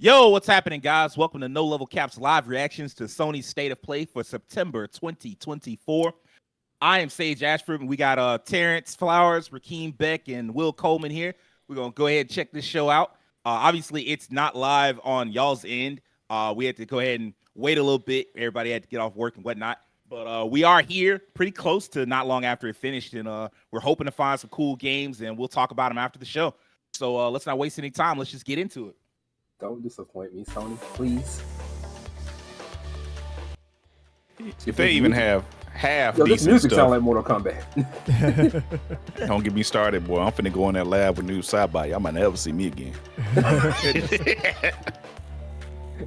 Yo, what's happening, guys? Welcome to No Level Caps live reactions to Sony's State of Play for September 2024. I am Sage Ashford, and we got Terrence Flowers, Rakeem Beck, and Will Coleman here. We're going to go ahead and check this show out. Obviously, it's not live on y'all's end. We had to go ahead and wait a little bit. Everybody had to get off work and whatnot. But we are here pretty close to not long after it finished, and we're hoping to find some cool games, and we'll talk about them after the show. So let's not waste any time. Let's just get into it. Don't disappoint me, Sony, please. If they even have half Yo, this decent music stuff, sound like Mortal Kombat. don't get me started, boy. I'm finna go in that lab with new sci-fi. Y'all might never see me again.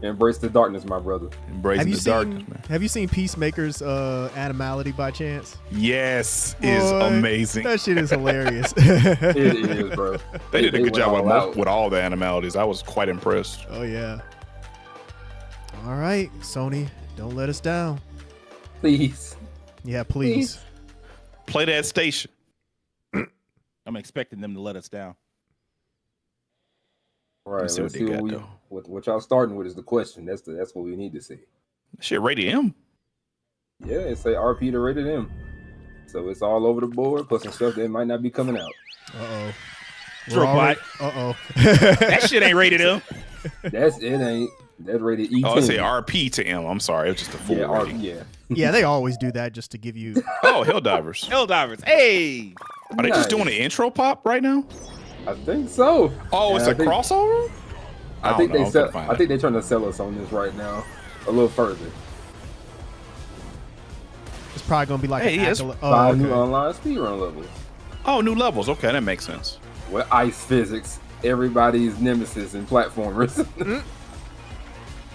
Embrace the darkness, my brother. Embracing the darkness, man. Have you seen Peacemaker's Animality by chance? Yes, is Boy, amazing. That shit is hilarious. It is, bro. They did a good job went with all the animalities. I was quite impressed. Oh yeah. All right, Sony, don't let us down. Please. Yeah, please. Play that station. I'm expecting them to let us down. All right, see let's what see they what, got, what y'all starting with is the question. That's what we need to see. Shit, rated M. Yeah, it say RP to rated M. So it's all over the board, plus some stuff that might not be coming out. Uh-oh. Robot. Uh-oh. That shit ain't rated M. That's rated E10. Oh, I say RP to M. I'm sorry, it was just a full Yeah, rating. yeah. Yeah, they always do that just to give you. Oh, Helldivers. Helldivers. Hey. Are they just Nice. doing an intro pop right now? I think so. Oh, it's And a crossover? I think don't know. they I'm sell. gonna find I think out. they're trying to sell us on this right now a little further. It's probably gonna be like Hey, an yes. accolade. Five new okay. online speedrun levels. Oh, new levels. Okay, that makes sense. With ice physics, everybody's nemesis and platformers.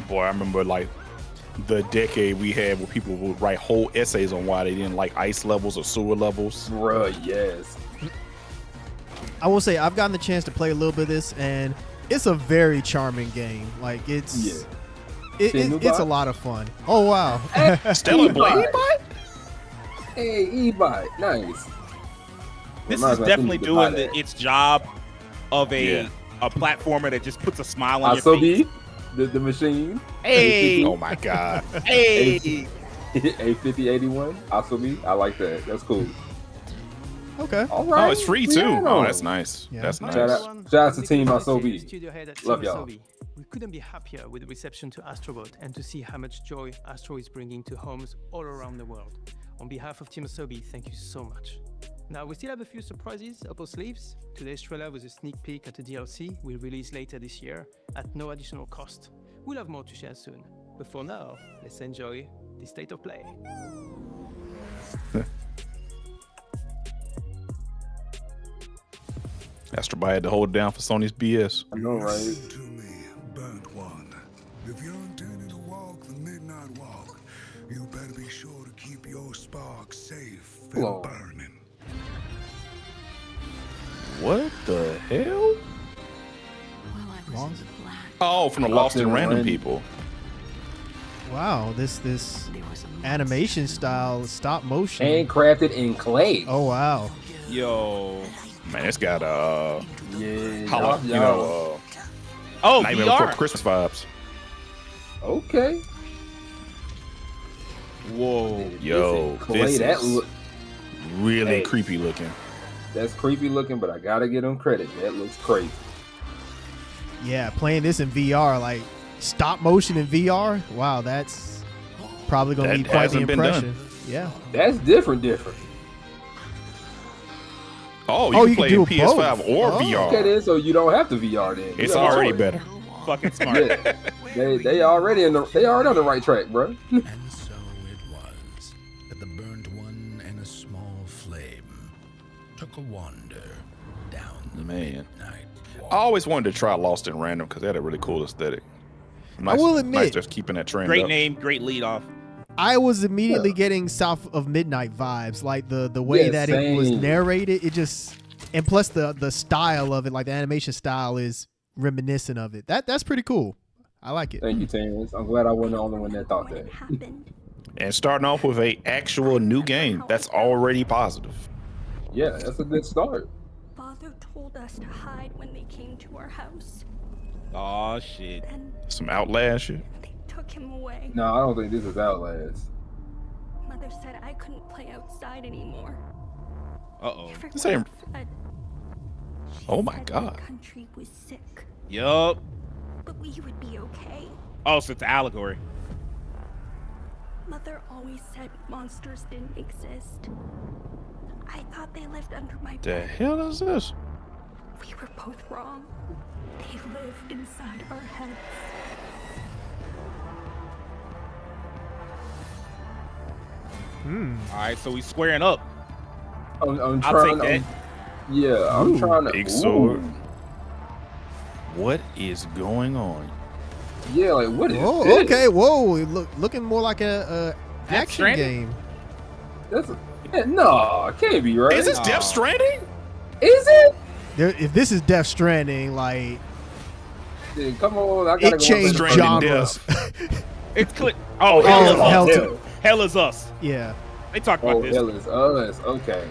Boy, I remember like the decade we had where people would write whole essays on why they didn't like ice levels or sewer levels. Bruh, yes. I will say I've gotten the chance to play a little bit of this, and it's a very charming game. Like it's it's a lot of fun. Oh wow. Stellar Blade Bot? Hey, E-Bot, nice. This Reminds is me, I definitely think you could buy doing that. its job of a Yeah. platformer that just puts a smile on your face. Asobi, the machine. Hey. Oh my god. Hey. A5081, Asobi. I like that. That's cool. Okay. All right. Oh, it's free too. Yeah. Oh, that's nice. Yeah. That's nice. Shout out to Team Asobi. Love y'all. We couldn't be happier with the reception to Astrobot and to see how much joy Astro is bringing to homes all around the world. On behalf of Team Asobi, thank you so much. Now, we still have a few surprises up our sleeves. Today's trailer was a sneak peek at the DLC we'll release later this year at no additional cost. We'll have more to share soon. But for now, let's enjoy the State of Play. Astrobot had to hold it down for Sony's BS. I know, right? Listen to me, burnt one. If you're intending to walk the midnight walk, you better be sure to keep your spark safe and Whoa. burning. What the hell? Well, I was Lost? in the black. Oh, from the Lost in Random people. Wow. This There was a monster animation style stop motion. Handcrafted in clay. Oh wow. Yo. Man, it's got Yeah. hollow, you know, Oh, Nightmare Before VR. Christmas vibes. Okay. Whoa. Yo, clay, this that is look, really Hey. creepy looking. that's creepy looking, but I gotta give them credit. That looks crazy. Yeah, playing this in VR, like stop motion in VR. Wow, that's probably gonna That be quite the hasn't been done. impression. Yeah. That's different. Oh, Oh, you you can can play do in both. PS5 or Oh. VR. Okay, then, so you don't have to VR then. It's You have a already choice. better. Fucking smart. Yeah. they already on the right track, bro. And so it was that the burnt one and a small flame took a wander down the Man. midnight I walk. always wanted to try Lost in Random because they had a really cool aesthetic. Nice, will nice admit- just keeping that trend Great up. name, great lead off. I was immediately Yeah. getting South of Midnight vibes, like the way Yeah, that it was same. narrated. It just, and plus the style of it, like the animation style is reminiscent of it. That's pretty cool. I like it. Thank you, Terrence. I'm glad I wasn't the only one that thought When that. it happened, And starting off with a actual new game, that's already positive. Yeah, that's a good start. Father told us to hide when they came to our house. Oh shit. Then Some Outlast shit. they took him away. No, I don't think this is Outlast. Mother said I couldn't play outside anymore. Uh-oh. This ain't- Everyone fled. She Oh my said God. The country was sick, Yup. but we would be okay. Oh, so it's an allegory. Mother always said monsters didn't exist. I thought they lived under my The bed. hell is this? We were both wrong. They lived inside our heads. All right, so we squaring up. I'm I'll trying. take that. I'm trying to. Big ooh. sword. What is going on? Yeah, like what is Oh, this? okay. Whoa, looking more like a action Stranding? game. That's no, it can't be right. Is this No. Death Stranding? Is it? If this is Death Stranding, like Dude, come on, I gotta it go changed back. Stranding genres. It's click. Oh, hell is hell us. to- Hell is us. Yeah. They talked about Oh, this. hell is us. Okay.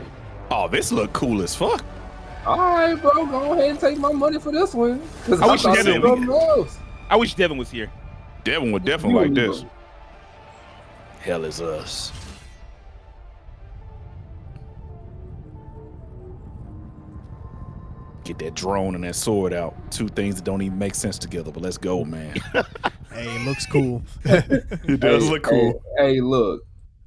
Oh, this look cool as fuck. All right, bro. Go ahead and take my money for this one. Cause I wish thought Devin it was something else. I wish Devin was here. Devin would definitely like You- this. Hell is us. Get that drone and that sword out. Two things that don't even make sense together, but let's go, man. Hey, it looks cool. It does look cool. Hey, look.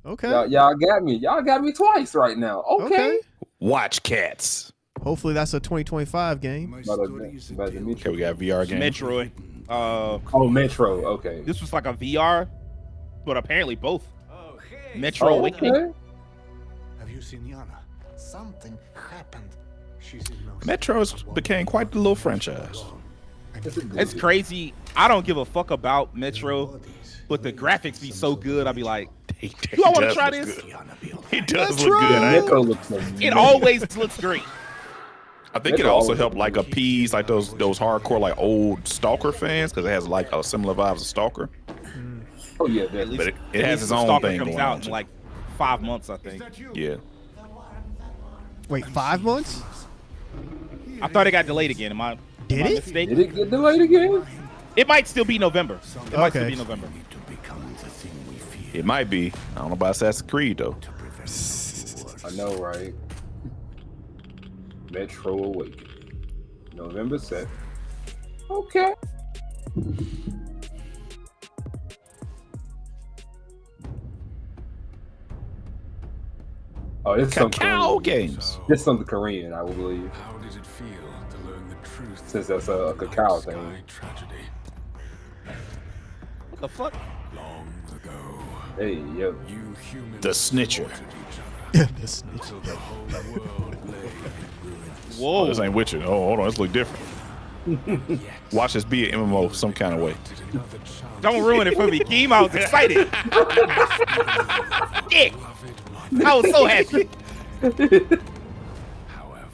Okay. Y'all got me. Y'all got me twice right now. Okay. Watch cats. Hopefully that's a 2025 game. My About to- studies about to have meet Okay, we got VR game. Metroid. Oh, Metro. Okay. This was like a VR, but apparently both. Metro Oh, Awakening. okay. Have you seen Yana? Something happened. She's in no Metro's state for became quite the little franchise. It's crazy. I don't give a fuck about Metro, but the graphics be so good. I'd be like, Do I wanna try this? It does That's look good. right. Metro looks amazing. it always looks great. I think it Metro also always helped like appease like those hardcore like old Stalker fans because it has like a similar vibes of Stalker, Oh yeah, At definitely. but least, it has its the own Stalker thing comes going out on. in like 5 months, I think. Yeah, Wait, 5 months? I thought it got delayed again. Am I Did it? mistaken? Did it get delayed again? It might still be November. It might still Okay. be November. to become the thing we fear. it might be. I don't know about Assassin's Creed though. I know, right? Metro Awakening. November 7th. Okay. Oh, it's some Cacao Korean. games. This is something Korean, I will believe. How did it feel to learn the truth? Since that's a cacao Sky thing. tragedy. What the fuck? Long ago, Hey, yo. you humans The Snitcher. slaughtered each other This- until the whole world lay in ruins. Oh, Whoa. this ain't Witcher. Oh, hold on, this look different. Watch this be an MMO some kind of way. Did another chance Don't ruin it for me, Keem. I was excited. Shit. beloved one. I was so happy. However,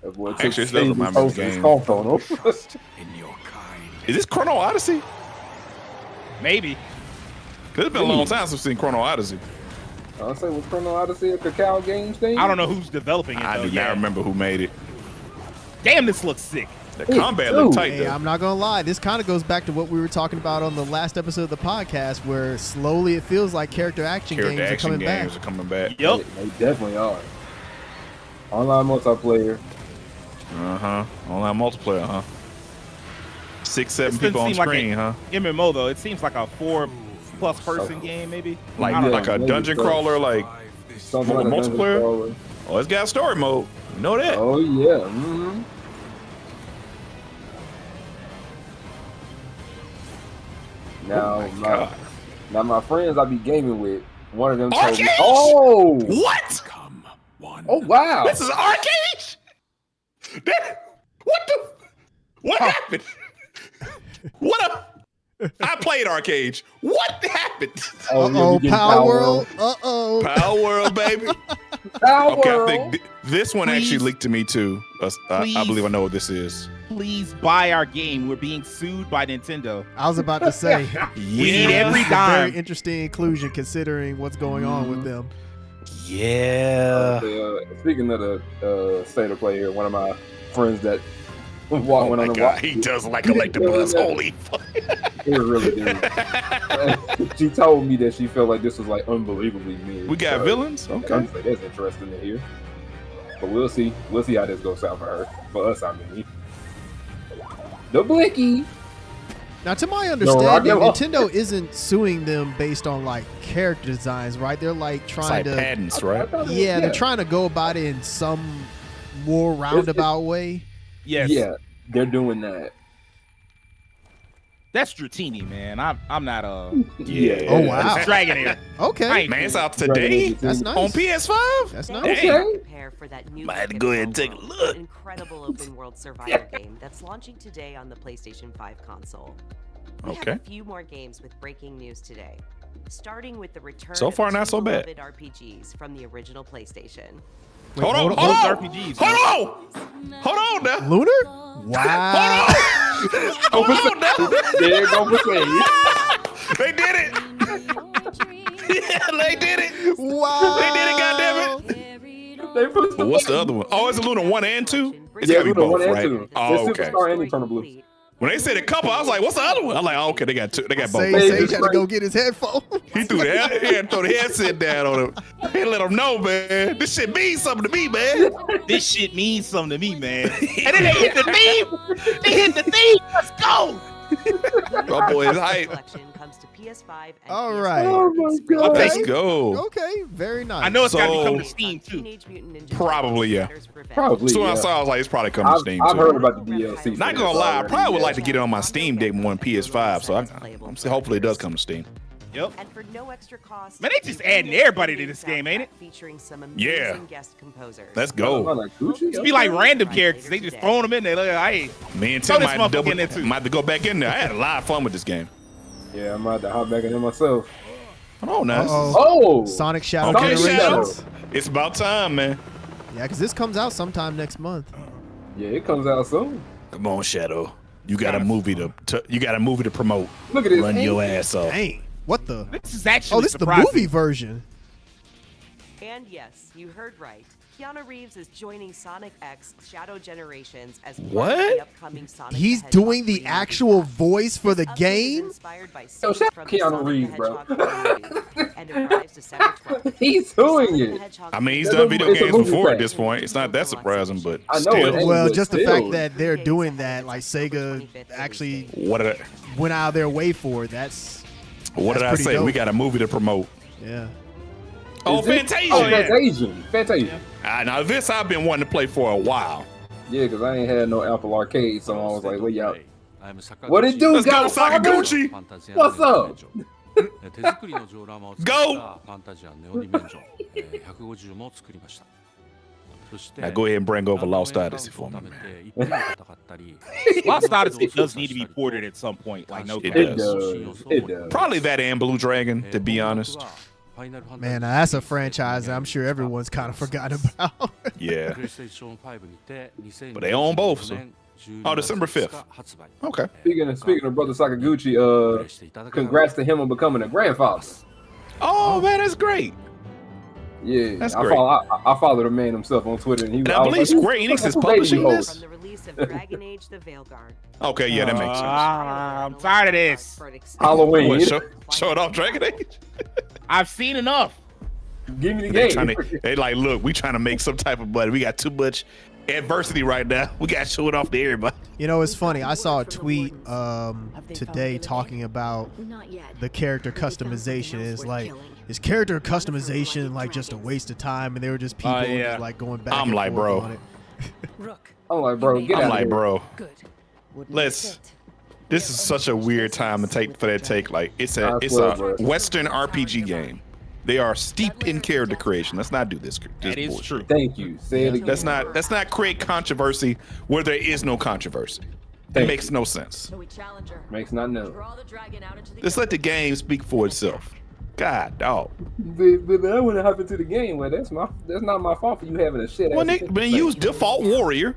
That boy took Actually, this does Steve's remind me of post the and game. stomped on him. in your kind. Is this Chrono Odyssey? Maybe. 'Cause it's been a long time since we've seen Chrono Odyssey. I'll say, was Chrono Odyssey a Cacao Games thing? I don't know who's developing it I though. do not remember who made it. Damn, this looks sick. The Hey, combat looked dude. tight Hey, though. I'm not gonna lie. This kind of goes back to what we were talking about on the last episode of the podcast, where slowly it feels like character action Character games are action coming games back. are coming back. Yup. They definitely are. Online multiplayer. Online multiplayer, huh? 6, 7 This people doesn't on seem like screen, huh? MMO though. It seems like a 4+ person game, maybe. Like I don't like know. a maybe dungeon so. crawler, like Something More like a dungeon multiplayer? crawler. oh, it's got story mode. You know that? Oh yeah. Mm-hmm. Now, God. my friends I be gaming with, one of them told me, Arcade? "Oh, What? Come one. oh wow, This is arcade? What happened? I played arcade. What happened? oh, Uh-oh, you getting Power World. Uh-oh. Power World, baby. Power Okay, I World. think this one actually Please. leaked to me too. I Please. believe I know what this is. Please buy our game. We're being sued by Nintendo. I was about to say. We need every This is a very dime. interesting inclusion considering what's going on with them. Yeah. Speaking of the state of play here, one of my friends that Oh my God, he does like Electabuzz. Holy fuck. It really did. She told me that she felt like this was like unbelievably mean. We got villains? I'm Okay. just like, that's interesting to hear. But we'll see. We'll see how this goes out for her. For us, I mean. The Blicky. Now, to my understanding, No, Nintendo isn't suing them based on like character designs, right? They're like It's trying like to, patents, right? yeah, they're trying to go about it in some more roundabout way. Yes. Yeah, they're doing that. That's Dratini, man. I'm not Yeah. Oh, wow. Dragon here. Okay, Man, it's out today that's nice. on PS5. That's Dang. nice. Okay. Prepare for that new Might have to look go at ahead and take a Homeworld, look. an incredible open world survival game that's launching today on the PlayStation 5 console. We Okay. have a few more games with breaking news today, starting with the return So far, of not two so bad. beloved RPGs from the original PlayStation. Wait, Hold on, Both hold on. RPGs. Hold on. Hold on now. Lunar? Wow. Hold on now. There you go, Mercedes. They did it. Yeah, they did it. Wow. They did it, goddammit. They put But what's the other one? Oh, is it Luna 1 and 2? It's Yeah, gotta be Luna both, 1 and right? 2. Oh, It's okay. Superstar and Eternal Blue. When they said a couple, I was like, what's the other one? I'm like, oh, okay, they got two. They got both. Sage had to go get his headphones. He threw the he had to throw the headset down on him. He let him know, man. This shit means something to me, man. This shit means something to me, man. And then they hit the theme. They hit the theme. Let's go. My boy is hype. Collection comes to PS5 and All PS4 right. Oh my in spring. God. Let's go. Okay, very nice. I know it's got to be So- coming to Steam too. Teenage Mutant Ninja Probably, yeah. Turtles: Shredder's Revenge. Probably. So when I Yeah. saw, I was like, it's probably coming to Steam I've too. heard about the DLC. Not gonna lie, I probably would like to get it on my Steam Deck more than PS5. So I'm saying hopefully it does come to Steam. Yep. And for no extra cost, Man, they just adding everybody to this game, ain't it? Featuring some Yeah. amazing guest composers. Let's Oh, go. like Gucci? It be like random characters. They just throwing them in there. Like, hey, Me and Throw Tim this might motherfucker double, in there, too. might have to go back in there. I had a lot of fun with this game. Yeah, I'm about to hop back in there myself. Oh, nice. Uh-oh. Oh! Sonic Shadow Okay, Generations. Shadow. It's about time, man. Yeah, because this comes out sometime next month. Yeah, it comes out soon. Come on, Shadow. You got a movie to promote. Look at this. Run your ass off. Dang. What the? this is actually Oh, this is the surprising. movie version. And yes, you heard right. Keanu Reeves is joining Sonic X Shadow Generations as part What? of the upcoming Sonic He's the Hedgehog doing the 3 actual movie. voice for the This update is game? inspired by Yo, scenes shout from out the Keanu Sonic the Reeves, bro. Hedgehog movie, and arrives December 12th. He's The doing Sonic the it. Hedgehog I mean, he's It's done a- video it's a games movie before at thing. this point. It's not that surprising, but I know, still. it ain't. Well, but just the still. fact that they're doing that, like Sega actually What did went out of their way for it. That's I pretty say? dope. We got a movie to promote. yeah. Oh, Is it? Fantasia. Oh, Fantasia. Now this I've been wanting to play for a while. Yeah, because I ain't had no Apple Arcade, so I was like, wait, y'all. What it do, Let's go, Godfather? Sakaguchi. What's up? Go. Now go ahead and bring over Lost Odyssey for me, man. Lost Odyssey does need to be ported at some point. Like no It cap. It does. does. It does. Probably that and Blue Dragon, to be honest. Man, now that's a franchise that I'm sure everyone's kind of forgotten about. Yeah. But they own both, so. Oh, December 5th. Okay. Speaking of Brother Sakaguchi, congrats to him on becoming a grandfather. Oh man, that's great. Yeah, That's I great. follow the man himself on Twitter, and he. And I was believe like, Square "Who's Enix is baby publishing hoes?" this? From the release of Dragon Age: The Veilguard. Okay, yeah, that makes sense. I'm tired of this. Halloween. What, show it off Dragon Age? I've seen enough. Give me the They game. trying to, they like, look, we trying to make some type of money. We got too much adversity right now. We got to show it off to everybody. You know, it's funny. I saw a tweet today talking about Not yet. the character customization. Is like, is character customization like just a waste of time? And there were just people yeah. just like going back. I'm and like, forth bro. on it. Rook. I'm like, bro, get I'm out like, of here. bro, Good. let's. This is such a weird time to take for that take. Like, it's a bro. Western RPG game. They are steeped in character creation. Let's not do this. That is bullshit. true. Thank you. Say it again. Let's not create controversy where there is no controversy. It Thank makes no sense. Makes not know. Just let the game speak for itself. God, dog. But that wouldn't happen to the game. Well, that's not my fault for you having a shit. Well, ass Nick, man, use default warrior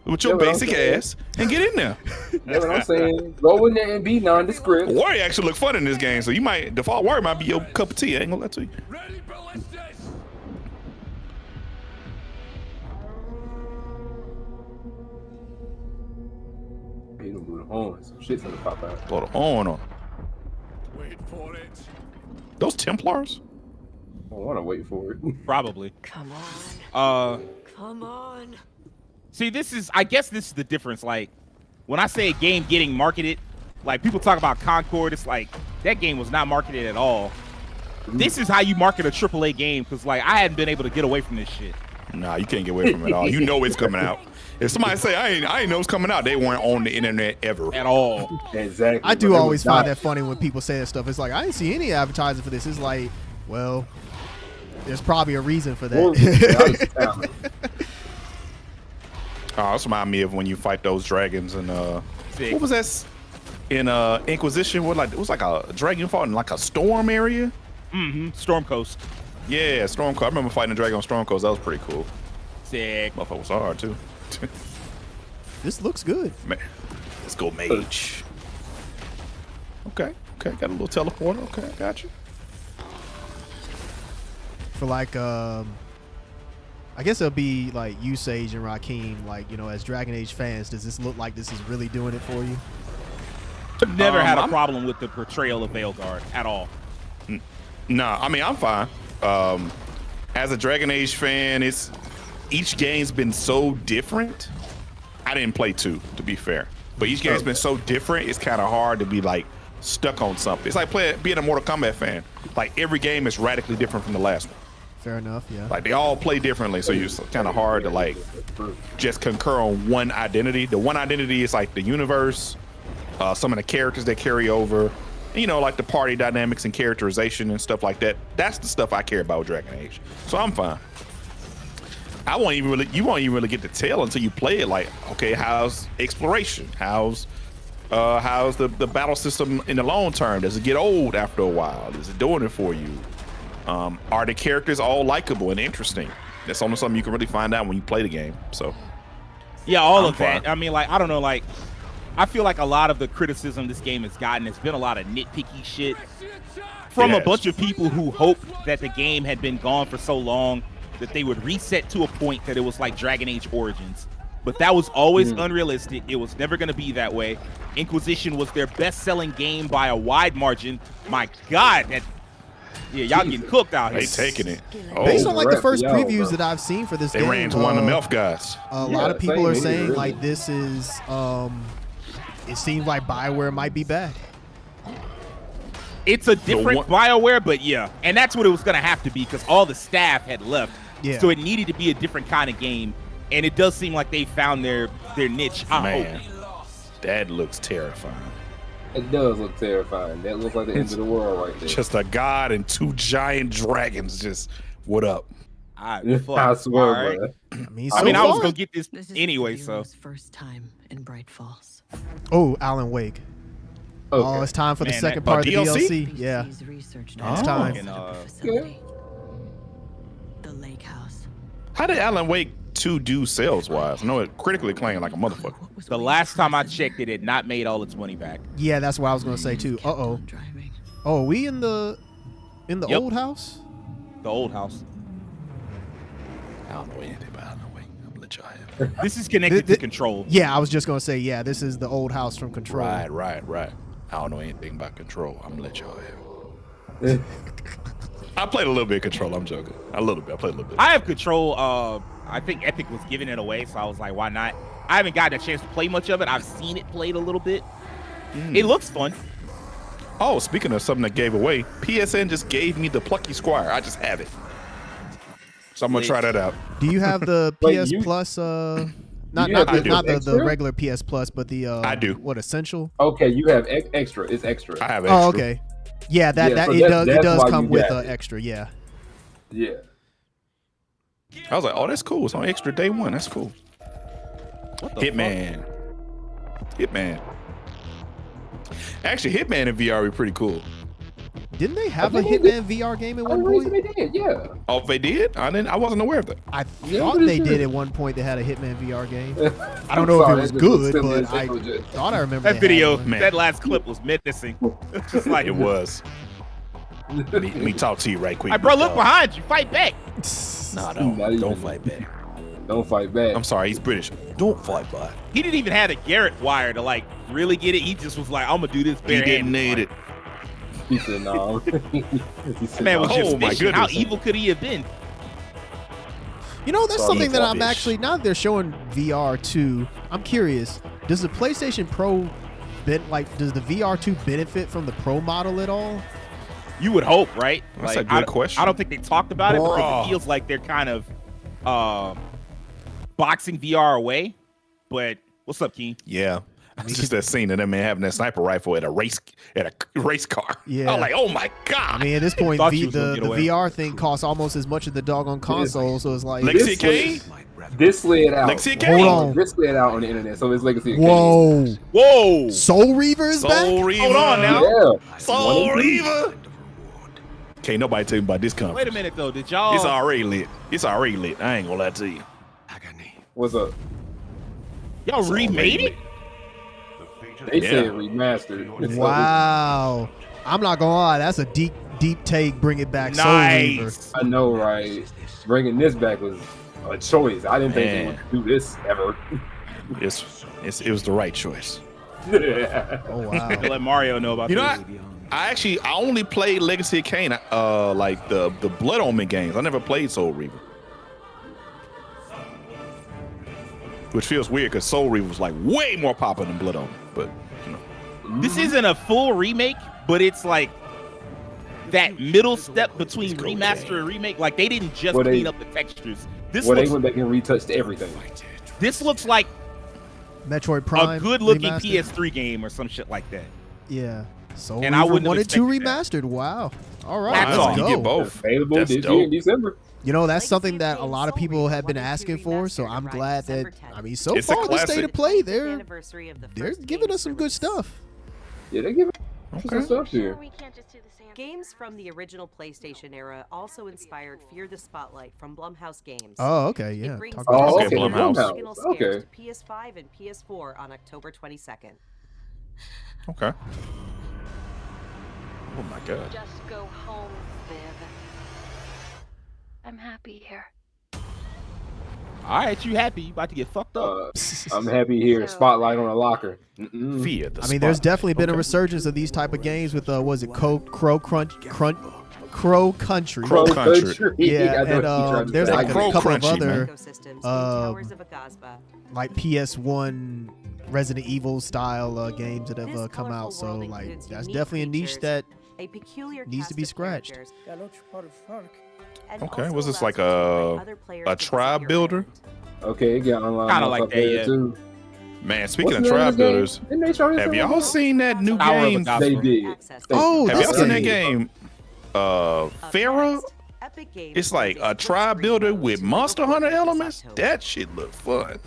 with your Yeah, but I'm basic saying- ass and get in there. That's what I'm saying. Go in there and be nondescript. Warrior actually look fun in this game, so you might default warrior might be your cup of tea. I ain't gonna lie to you. Ooh, the horns. Shit's gonna pop out. Blow the horn on. Wait for it. Those Templars? I want to wait for it. Probably. Come on. Uh, Come on. see, I guess this is the difference. Like, when I say a game getting marketed, like people talk about Concord, it's like that game was not marketed at all. This is how you market a AAA game, because like I hadn't been able to get away from this shit. Nah, you can't get away from it at all. You know it's coming out. If somebody say I ain't know it's coming out, they weren't on the internet ever. At all. Exactly. I do But it always was find not- that funny when people say that stuff. It's like I didn't see any advertising for this. It's like, well, there's probably a reason for Well, that. that was- Oh, this reminds me of when you fight those dragons and Sick. what was that in Inquisition? What, like it was like a dragon you fought in like a storm area. Mm-hmm. Storm Coast. Yeah, Storm Coast. I remember fighting a dragon on Storm Coast. That was pretty cool. Sick. Motherfucker was hard too. This looks good. Man, let's go mage. Okay, got a little teleporter. Okay, I got you. For like, I guess it'll be like you, Sage, and Rakeem. Like, you know, as Dragon Age fans, does this look like this is really doing it for you? Never had a I'm- problem with the portrayal of Veilguard at all. Nah, I mean I'm fine. As a Dragon Age fan, each game's been so different. I didn't play 2, to be fair, but each game's been so different. It's kind of hard to be like stuck on something. It's like being a Mortal Kombat fan. Like every game is radically different from the last one. Fair enough, yeah. Like they all play differently, so it's kind of hard to like just concur on one identity. The one identity is like the universe, some of the characters that carry over, you know, like the party dynamics and characterization and stuff like that. That's the stuff I care about with Dragon Age. So I'm fine. You won't even really get to tell until you play it. Like, okay, how's exploration? How's the battle system in the long term? Does it get old after a while? Is it doing it for you? Are the characters all likable and interesting? That's only something you can really find out when you play the game. So Yeah, all I'm of that. fine. I mean, like, I don't know, like, I feel like a lot of the criticism this game has gotten has been a lot of nitpicky shit from a Yes. bunch of people who hoped that the game had been gone for so long that they would reset to a point that it was like Dragon Age Origins. But that was always unrealistic. It was never going to be that way. Inquisition was their best-selling game by a wide margin. My God, y'all getting cooked out here. they taking it. Based Oh, on like the rap first for y'all, previews bro. that I've seen for this they game, ran to one of the Melf guys. a Yeah, lot of people same are here, saying really. like this is it seems like BioWare might be back. It's a different one- BioWare, but yeah. And that's what it was going to have to be because all the staff had left. Yeah. So it needed to be a different kind of game. And it does seem like they found their niche. I Man, hope. that looks terrifying. It does look terrifying. That looks like the end of the world right there. Just a god and 2 giant dragons. Just what up? Fuck. I swear, All right. bro. I mean, I so mean, I was far- going to get this This is anyway, the so. Bureau's first time in Bright Falls. Oh, Alan Wake. Okay. Oh, it's time for the Man, second that- part of the DLC? DLC. Yeah. BC's research Oh. It's time. set up a And, facility. The Lake House. How did Alan Wake 2 do sales wise? I know it critically acclaimed like a motherfucker. What was The waiting last for time I us in checked it, it not made all its money back. Yeah, that's what I was gonna say too. kept Uh-oh. on driving. Oh, are we in the Yep. old house? The old house. I don't know anything about Alan Wake. I'm gonna let y'all have it. This is connected to Control. Yeah, I was just gonna say, yeah, this is the old house from Control. Right. I don't know anything about Control. I'm gonna let y'all have it. I played a little bit of Control. I'm joking. A little bit. I played a little bit. I have Control. I think Epic was giving it away, so I was like, why not? I haven't gotten a chance to play much of it. I've seen it played a little bit. It looks fun. Oh, speaking of something that gave away, PSN just gave me the Plucky Squire. I just have it. So I'm gonna try that out. Do you have the Wait, PS you- Plus? Not you not have the, the not the extra? regular PS Plus, but the I do. What, Essential? Okay, you have extra. It's extra. I have extra. Oh, okay. Yeah, that Yeah, so it that's does why come you with got it. extra. Yeah. Yeah. I was like, oh, that's cool. It's on extra day 1. That's cool. What the Hitman. Actually, Hitman in VR would be pretty cool. Didn't they have a I think they Hitman VR game at I one recently point? did. Yeah. Oh, they did? I wasn't aware of that. I Yeah, thought pretty they sure. did at one point. They had a Hitman VR game. I I'm don't know if sorry, it was that just looks good, silly but as I heck legit. thought I remember That they had video, one. Man. that last clip was menacing. Just like, It was. Let me talk to you right quick. Hey, bro, big look dog. behind you. Fight back. Nah, Not even- don't fight back. Don't fight back. I'm sorry, he's British. Don't fight back. He didn't even have the Garrett wire to like really get it. He just was like, I'm gonna do this. He didn't need it. He said no. That man was just Oh, my fishing. How goodness. evil could he have been? You know, that's So something that I'm fish. actually, now that they're showing VR 2, I'm curious, does the PlayStation Pro, does the VR 2 benefit from the Pro model at all? You would hope, right? That's Like, a good question. I don't think they talked about it because Bruh. it feels like they're kind of boxing VR away. But what's up, Keen? Yeah. It's just that scene of that man having that sniper rifle at a race car. Yeah. I'm like, oh my God. I mean, at this point, Thought the you was gonna get away. VR thing costs almost as much as the doggone console, so it's like, Legacy of Kain? This slid out. Legacy of Hold Kain? on. This slid out on the internet, so it's Legacy of Kain. whoa, Whoa! Soul Reaver is back? Soul Reaver. Hold on now. Yeah. Soul 1 and 3. Reaver. Can't nobody tell me about this company. Wait a minute though. Did y'all? It's already lit. It's already lit. I ain't gonna lie to you. What's up? Y'all remade it? They Yeah. said remastered. Wow. I'm not gonna lie, that's a deep take, bring it back, Soul Reaver. Nice. I know, right? Bringing this back was a choice. I didn't think they Man. would do this ever. It was the right choice. Oh, wow. I'll let Mario know about You know this. what? I only played Legacy of Kain, like the Blood Omen games. I never played Soul Reaver. Which feels weird because Soul Reaver was like way more popular than Blood Omen. But, you know. This isn't a full remake, but it's like that middle step between remaster and remake. Like they didn't just Well, they- clean up the textures. This Well, they looks, went back and retouched everything. this looks like Metroid Prime. a good-looking remastered? PS3 game or some shit like that. Yeah. Soul And I Reaver wouldn't have 1 and 2 expected remastered. Wow. All right, Hats let's off. You go. get both. Available That's this year dope. in December. You know, that's Legacy something of that a Kain lot of Soul people Reaver have been 1 and 2 asking for, so remastered I'm arrives glad that, December 10th. I mean, so It's a far the state classic. of play, 25th they're anniversary of the they're first giving game's us some good release. stuff. Yeah, they give Okay. some stuff here. We can't just do the same. Games from the original PlayStation era also inspired Fear the Spotlight from Blumhouse Games. Oh, okay, It yeah. brings Talk back Oh, Okay, okay. the Blumhouse. original Blumhouse. scares Okay. to PS5 and PS4 on October 22nd. Okay. Oh my God. Just go home, Viv. I'm happy here. All right, you happy? You about to get fucked up? I'm happy here. Spotlight on a locker. Mm-mm. Fear the I mean, there's Spotlight. definitely been a Okay. resurgence of these type of games with was it Crow Country? Crow Country. Yeah, I know and what you're trying to there's say. like a Crow couple Crunchy, of other Ecosystems in um, Towers of Agazba. like PS1 Resident Evil style games that have This come out. colorful So world like includes that's unique definitely a niche features, that a peculiar needs cast to be of scratched. characters, and Okay, also was this allows like you to invite a other players a to visit tribe your builder? island. Okay, it got online. Kinda up like that, there, yeah. Too. Man, speaking What's of the name tribe of the game? builders, Didn't they show this have in y'all the- seen that new Tower of game? Agazba. They did. Access They- Oh, Have this y'all seen that game. game? Pharaoh? Up next, Epic Games It's like releases a tribe builder Fortnite with to Monster October Hunter this elements. October. That shit look fun.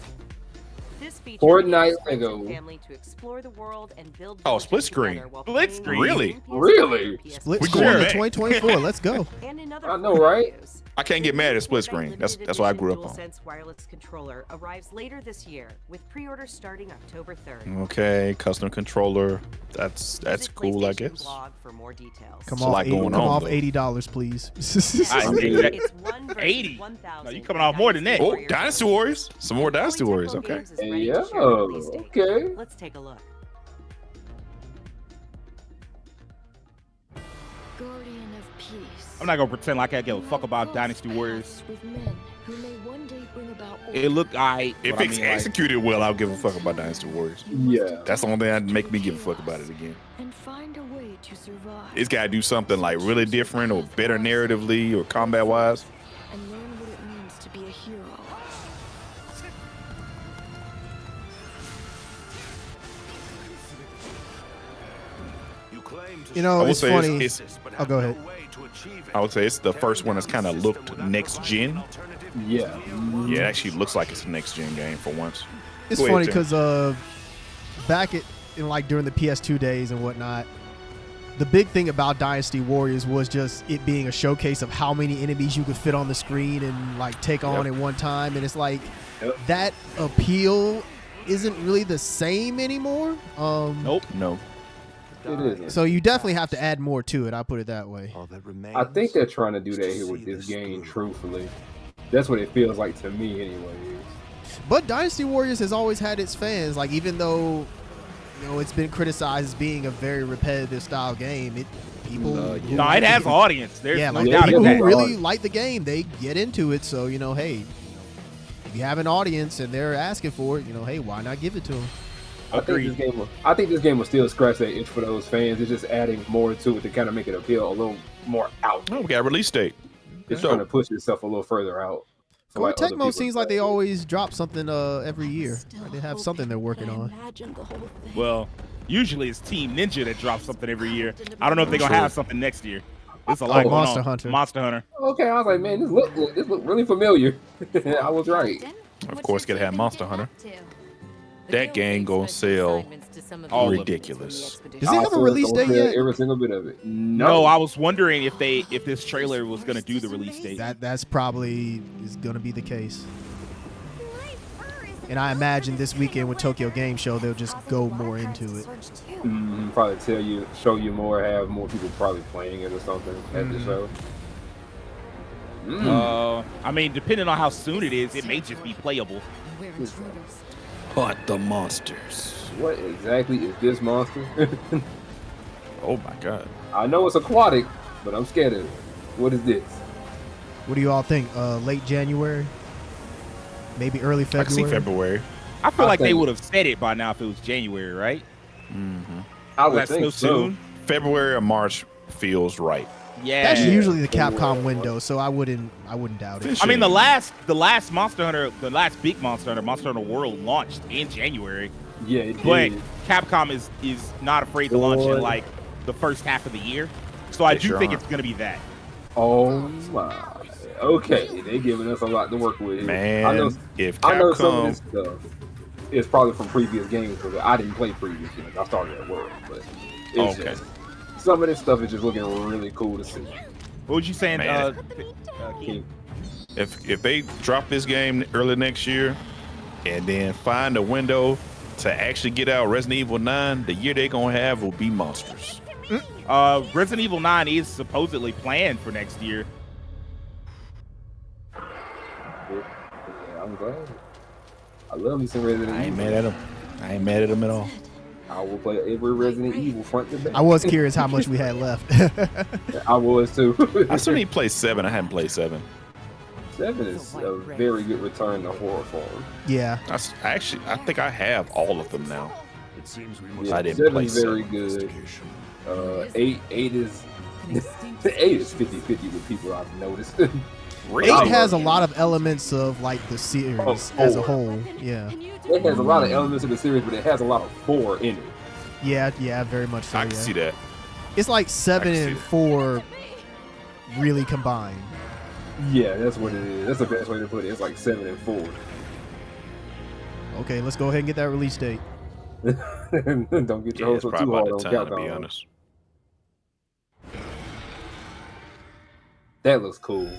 This feature Fortnite enables friends Lego. and family to explore the world and build Oh, villages split screen. together while Split playing screen. on Really? PS4 Really? and PS5. Split We screen going in back. 2024. Let's go. And in other I know, right? news, I can't get mad at split screen. That's what I grew up on. DualSense wireless controller arrives later this year with pre-order starting October 3rd. Okay, custom controller. That's Visit cool, I PlayStation guess. Blog for more details. Come It's a off, lot going come on, off though. $80, please. I I'm think good. that- It's 1 versus 80. 1,000 No, you coming off more than that. Oh, Dynasty Warriors. Some more Dynasty Warriors. Okay. Games is ready Hey, to share yo, the release date. okay. Let's take a look. Guardian of peace. I'm not gonna pretend like I give a fuck about Dynasty Warriors. With men who may one day bring about It looked alright. If but I it's mean, like, executed well, I'll give a fuck about Dynasty Warriors. Yeah. That's the only thing that'd make me give a fuck about it again. and find a way to survive. It's got to do something like really different or better narratively or combat wise. And learn what it means to be a hero. You know, I would it's say funny. it's- Oh, go ahead. I would say it's the first one that's kind of looked next gen. Yeah. Yeah, it actually looks like it's a next gen game for once. It's Go ahead, funny Tim. because back in like during the PS2 days and whatnot, the big thing about Dynasty Warriors was just it being a showcase of how many enemies you could fit on the screen and like take on Yep. at one time, and it's like Yep. that appeal isn't really the same anymore. Nope. No. It isn't. So you definitely have to add more to it. I'll put it that way. I think they're trying to do that here with this game, truthfully. That's what it feels like to me, anyways. But Dynasty Warriors has always had its fans. Like, even though, you know, it's been criticized as being a very repetitive style game, people. No, it has an audience. There's yeah, no like doubt people in that. who really like the game, they get into it. So, you know, hey, if you have an audience and they're asking for it, you know, hey, why not give it to them? I think this game will still scratch that itch for those fans. It's just adding more to it to kind of make it appeal a little more out. Oh, we got a release date. It's trying to push itself a little further out. Koei Tecmo seems like they always drop something every year. Like, they have something they're working on. Well, usually it's Team Ninja that drops something every year. I don't know if they're gonna have something next year. There's a lot going Monster on. Hunter. Monster Hunter. Okay, I was like, man, this look really familiar. I was right. Of course, gotta have Monster Hunter. That game gonna sell ridiculous. Does it have a release date yet? Every single bit of it. No, I was wondering if this trailer was gonna do the release date. That's probably is gonna be the case. And I imagine this weekend with Tokyo Game Show, they'll just go more into it. Probably show you more, have more people probably playing it or something at the show. I mean, depending on how soon it is, it may just be playable. Hunt the monsters. What exactly is this monster? Oh my god. I know it's aquatic, but I'm scared of it. What is this? What do you all think? Late January? Maybe early February? I can see February. I feel like they would have said it by now if it was January, right? I would That's think so soon. February or March feels right. Yeah, That's usually the Capcom window, so I wouldn't doubt it. I mean, the last Monster Hunter, the last big Monster Hunter World launched in January. Yeah, it But did. Capcom is not afraid to launch in like the first half of the year. So I do think it's gonna be that. Oh my. Okay, they giving us a lot to work with. Man, I know, if I know some of Capcom, this stuff is probably from previous games because I didn't play previous games. I started at World, but it's just, some of this stuff is just looking really cool to see. What was you saying, Man. King? if they drop this game early next year and then find a window to actually get out Resident Evil 9, the year they're gonna have will be monsters. Resident Evil 9 is supposedly planned for next year. Yeah, I'm glad. I love me some Resident Evil. I ain't mad at them. I ain't mad at them at all. I will play every Resident Evil front to back. I was curious how much we had left. I was too. I still need to play 7. I haven't played 7. 7 is a very good return to horror form. Yeah. I think I have all of them now. Yeah, I didn't 7 play is very 7. good. 8 is 8 is 50-50 with people I've noticed. 8 has a lot of elements of like the series as a whole. Yeah. It has a lot of elements of the series, but it has a lot of 4 in it. Yeah, very much so. I can see that. It's like 7 and 4 really combined. Yeah, that's what it is. That's the best way to put it. It's like 7 and 4. Okay, let's go ahead and get that release date. Don't get your hopes It's up probably too hard about on the time, to be Capcom. honest. That looks cool.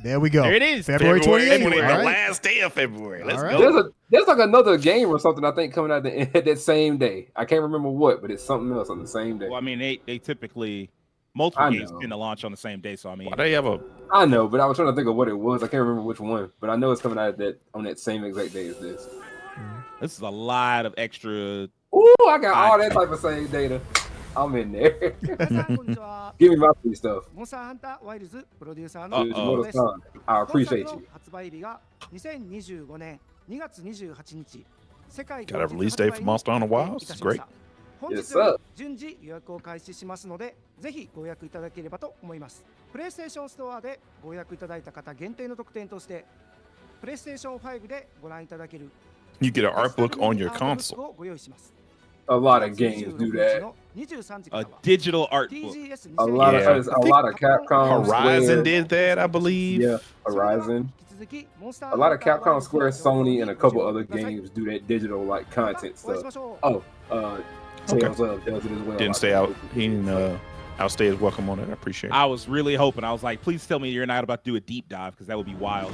There we go. There it is. February 28th. The All right. last day of February. Let's All right. go. There's like another game or something I think coming out that same day. I can't remember what, but it's something else on the same day. Well, I mean, they typically multiple I games know. tend to launch on the same day. So I mean, Why they have a I know, but I was trying to think of what it was. I can't remember which one, but I know it's coming out on that same exact day as this. this is a lot of extra. Ooh, I got all that type of same data. I'm in there. Give me my free stuff. モンスターハンターワイルズプロデューサー Uh-oh. のモです。 I appreciate 本作 you. の発売日が2025年2月28日。世界 got a release date for Monster Hunter Wilds? It's great. 本 Yes, 日 sir. 順次予約を開始しますので、ぜひご予約いただければと思います。プレイステーションストアでご予約いただいた方限定の特典として、プレイステーション5でご覧いただける You get an art book on your アートブック console. をご用意します。 A lot of games do that. 23時か A らは digital art book. TGS A lot Yeah. of a lot of Capcom. Horizon Square, did that, I believe. Yeah, Horizon. A lot of Capcom, Square, Sony, and a couple other games do that digital like content stuff. Oh, Tales of does it as well. Didn't stay out. He didn't outstay his welcome on it. I appreciate it. I was really hoping. I was like, please tell me you're not about to do a deep dive because that would be wild.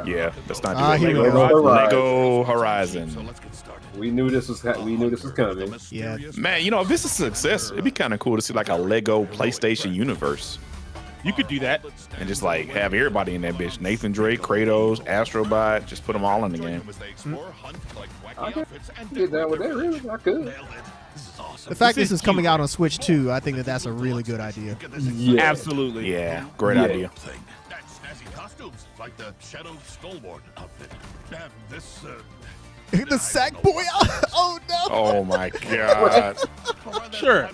Yeah, let's not Ah, do here it. we go. Lego Horizon. We knew this was coming. Yeah. Man, you know, if this is a success, it'd be kind of cool to see like a Lego PlayStation universe. You could do that. And just like have everybody in that bitch. Nathan Drake, Kratos, Astrobot, just put them all in the game. I can get down with that, really. I could. The fact this is coming out on Switch too, I think that's a really good idea. Yeah. Absolutely. Yeah, great idea. That's snazzy costumes, like the Shadow Stalwart outfit. And this, The sack boy. Oh no. Oh my god. Sure.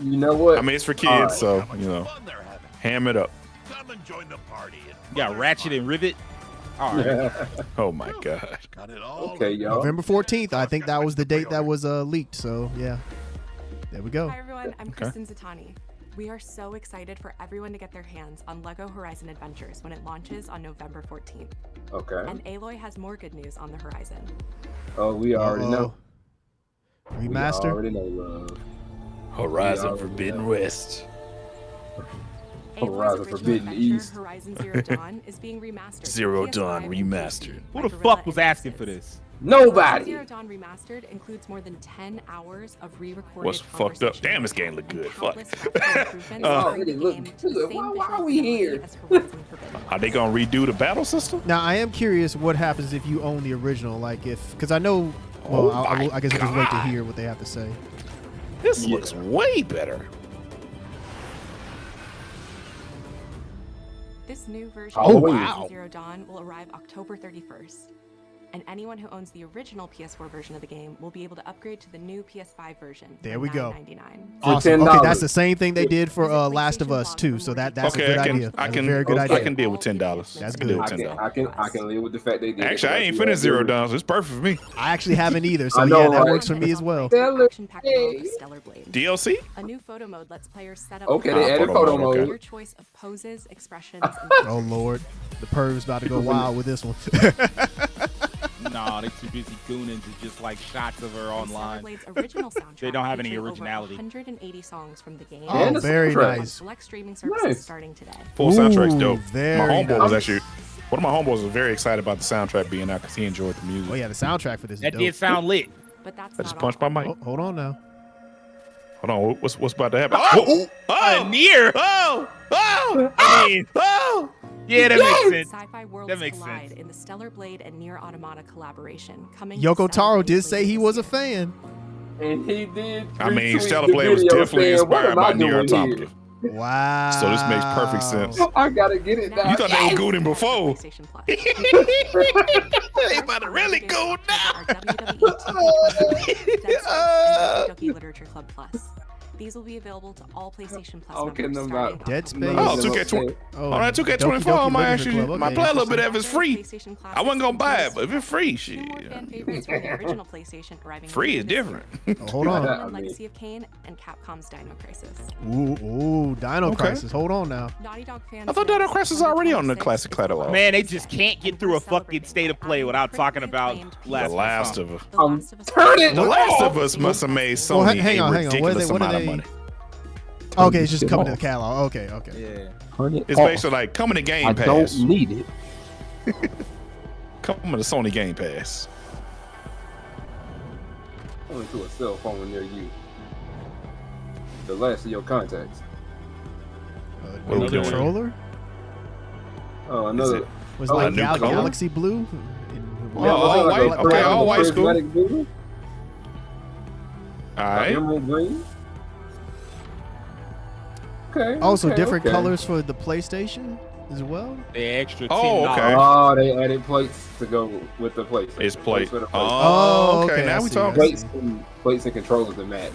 You know what? I mean, it's for kids, so you know, ham it up. Come and join the party. You got Ratchet and Rivet. All right. Oh my god. Got it all. Okay, y'all. November 14th. I think that was the date that was leaked. So yeah, there we go. Hi everyone, I'm Kristen Zatani. We are so excited for everyone to get their hands on LEGO Horizon Adventures when it launches on November 14th. Okay. And Aloy has more good news on the horizon. Oh, we already know. Remaster. We already know, love. Horizon Forbidden West. Horizon Forbidden East. Horizon Zero Dawn is being remastered. Zero Dawn remastered. Who the fuck was asking for this? Nobody. Zero Dawn Remastered includes more than 10 hours of re-recorded What's fucked up? Damn, this game look good. Fuck. Oh, it look good. Why are we here? Are they gonna redo the battle system? Now I am curious what happens if you own the original. Like because I know. Well, I guess we'll just wait to hear what they have to say. This looks way better. This new version Oh, of wow. Horizon Zero Dawn will arrive October 31st. And anyone who owns the original PS4 version of the game will be able to upgrade to the new PS5 version. There we go. $9.99. Awesome. $10. Okay, that's the same thing they did for Last of Us too. So that's a good idea. That's a very good idea. I can deal with $10. That's I can deal good. with $10. I can live with the fact they did. Actually, I ain't finished Zero Dawn, so it's perfect for me. I actually haven't either. So I know, yeah, that right? works for me as well. Action-packed mode of Stellar Blade. DLC? A new photo mode lets players set up Okay, they added photo mode. your choice of poses, expressions, and Oh Lord, the perv's about to go wild with this one. No, they too busy gooning to just like shots of her online. Blade's original soundtrack. They don't have any featuring over originality. 180 songs from the game. Oh, And the very soundtrack. nice. Select streaming services Nice. starting today. Full soundtrack's Ooh, dope. very My homeboy was nice. actually one of my homeboys was very excited about the soundtrack being out because he enjoyed the music. Oh yeah, the soundtrack for this is That dope. did sound lit. But that's I just not punched all. my mic. Oh, hold on now. Hold on, what's about to happen? Oh, Near. oh, I mean, oh! yeah, that makes sense. Sci-fi worlds That makes collide sense. in the Stellar Blade and Nier Automata collaboration. Coming Yoko to Stellar Taro Blade did say he later was a this year. fan. And he did. I mean, retweet Stellar the Blade was video definitely saying, "What inspired am I by Nier doing Automata. here?" Wow. So this makes perfect sense. I gotta get it now. You thought they were gooning before. PlayStation Plus. They about to really go Our WWE TV Dead Space and Doki Literature Club Plus. These will be available to all PlayStation Plus Okay, members no starting doubt. Dead October Space. Oh, Losing 2K20. Oh, Oh, that 2K24 Doki I might Literature actually Club. might Okay, play a little bit interesting. if it's free. PlayStation I wasn't gonna buy it, but if includes it's free, two shit. more fan favorites from the original PlayStation arriving Free is later this year. different. Oh, hold on. I mean- Legacy of Kain and Capcom's Dino Crisis. Ooh, Dino Okay. Crisis. Hold on now. Naughty Dog fans I thought know Dino Crisis is already on the 26 classic is catalog. the Man, they launch just day, can't get and through we're a fucking celebrating state of it play at without critically talking about acclaimed The Last Last of Us. The Last of Us turn it The Part Last Two. of Us must have made Well, Sony hang on, a hang on. What are ridiculous they- amount of money. Okay, it's just Shit coming to the off. catalog. Okay. Yeah. Turn it It's off. basically like coming to Game I Pass. don't need it. Coming to Sony Game Pass. Only to a cell phone near you. The last of your contacts. What are we Another doing? controller? Oh, another. it Was Oh, like a new color? Galaxy Blue? Oh, all white? Okay, all white school. prismatic blue, All right. emerald green. Okay. Also, okay, different okay. colors for the PlayStation as well. The extra $10. Oh, okay. Oh, they added plates to go with the plates. It's plate. For the plates. Oh, okay. I Now we see, talking. I plates and controllers to match.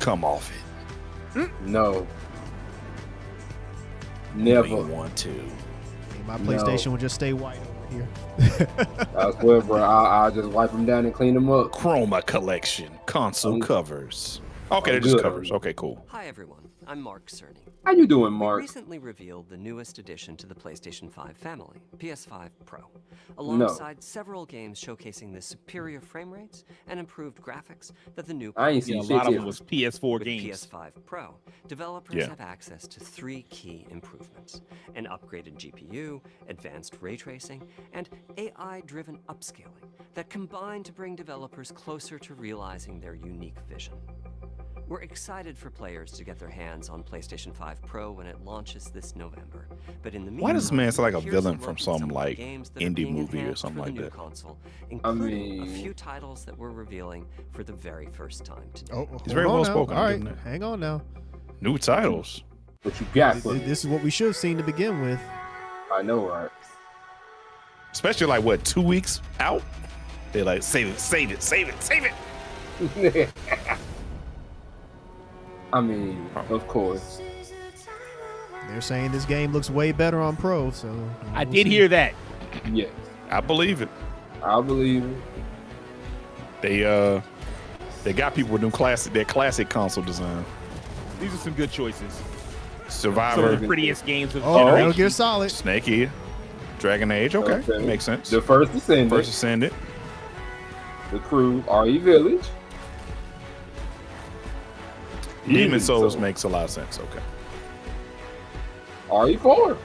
Come off it. No. You Never. want to. My No. PlayStation will just stay white over here. I swear, bro. I'll just wipe them down and clean them up. Chroma collection. Console covers. Okay, I'm they're just good. covers. Okay, cool. Hi everyone, I'm Mark Cerny. How you doing, We Mark? recently revealed the newest addition to the PlayStation 5 family, PS5 Pro, alongside several games showcasing the superior frame rates and improved graphics that the new I ain't Yeah, seen a shit lot of yet. them was PS4 With games. PS5 Pro, developers Yeah. have access to 3 key improvements: an upgraded GPU, advanced ray tracing, and AI-driven upscaling that combine to bring developers closer to realizing their unique vision. We're excited for players to get their hands on PlayStation 5 Pro when it launches this November. But in the Why does this man sound like a here's villain look from at some of the like games that are indie being movie or enhanced something for the like new that? console, including a mean- few titles that we're revealing for the very first time today. Oh, He's very hold on well now. spoken. All I'm right, giving it. hang on now. New titles. What you got for me? This is what we should have seen to begin with. I know, right? Especially like what, 2 weeks out? They like save it, save it, save it, save it. I mean, of course. They're saying this game looks way better on Pro, so I did hear that. Yes, I believe it. I believe it. They got people with their classic console design. These are some good choices. Some Survivor, of the prettiest games of Oh, Metal generation. Gear Solid. Snake Eater, Dragon Age. Okay, Okay. makes sense. The First Descendant, First Ascendant. The Crew, RE Village. Demon Souls makes a lot of sense. Okay. RE4.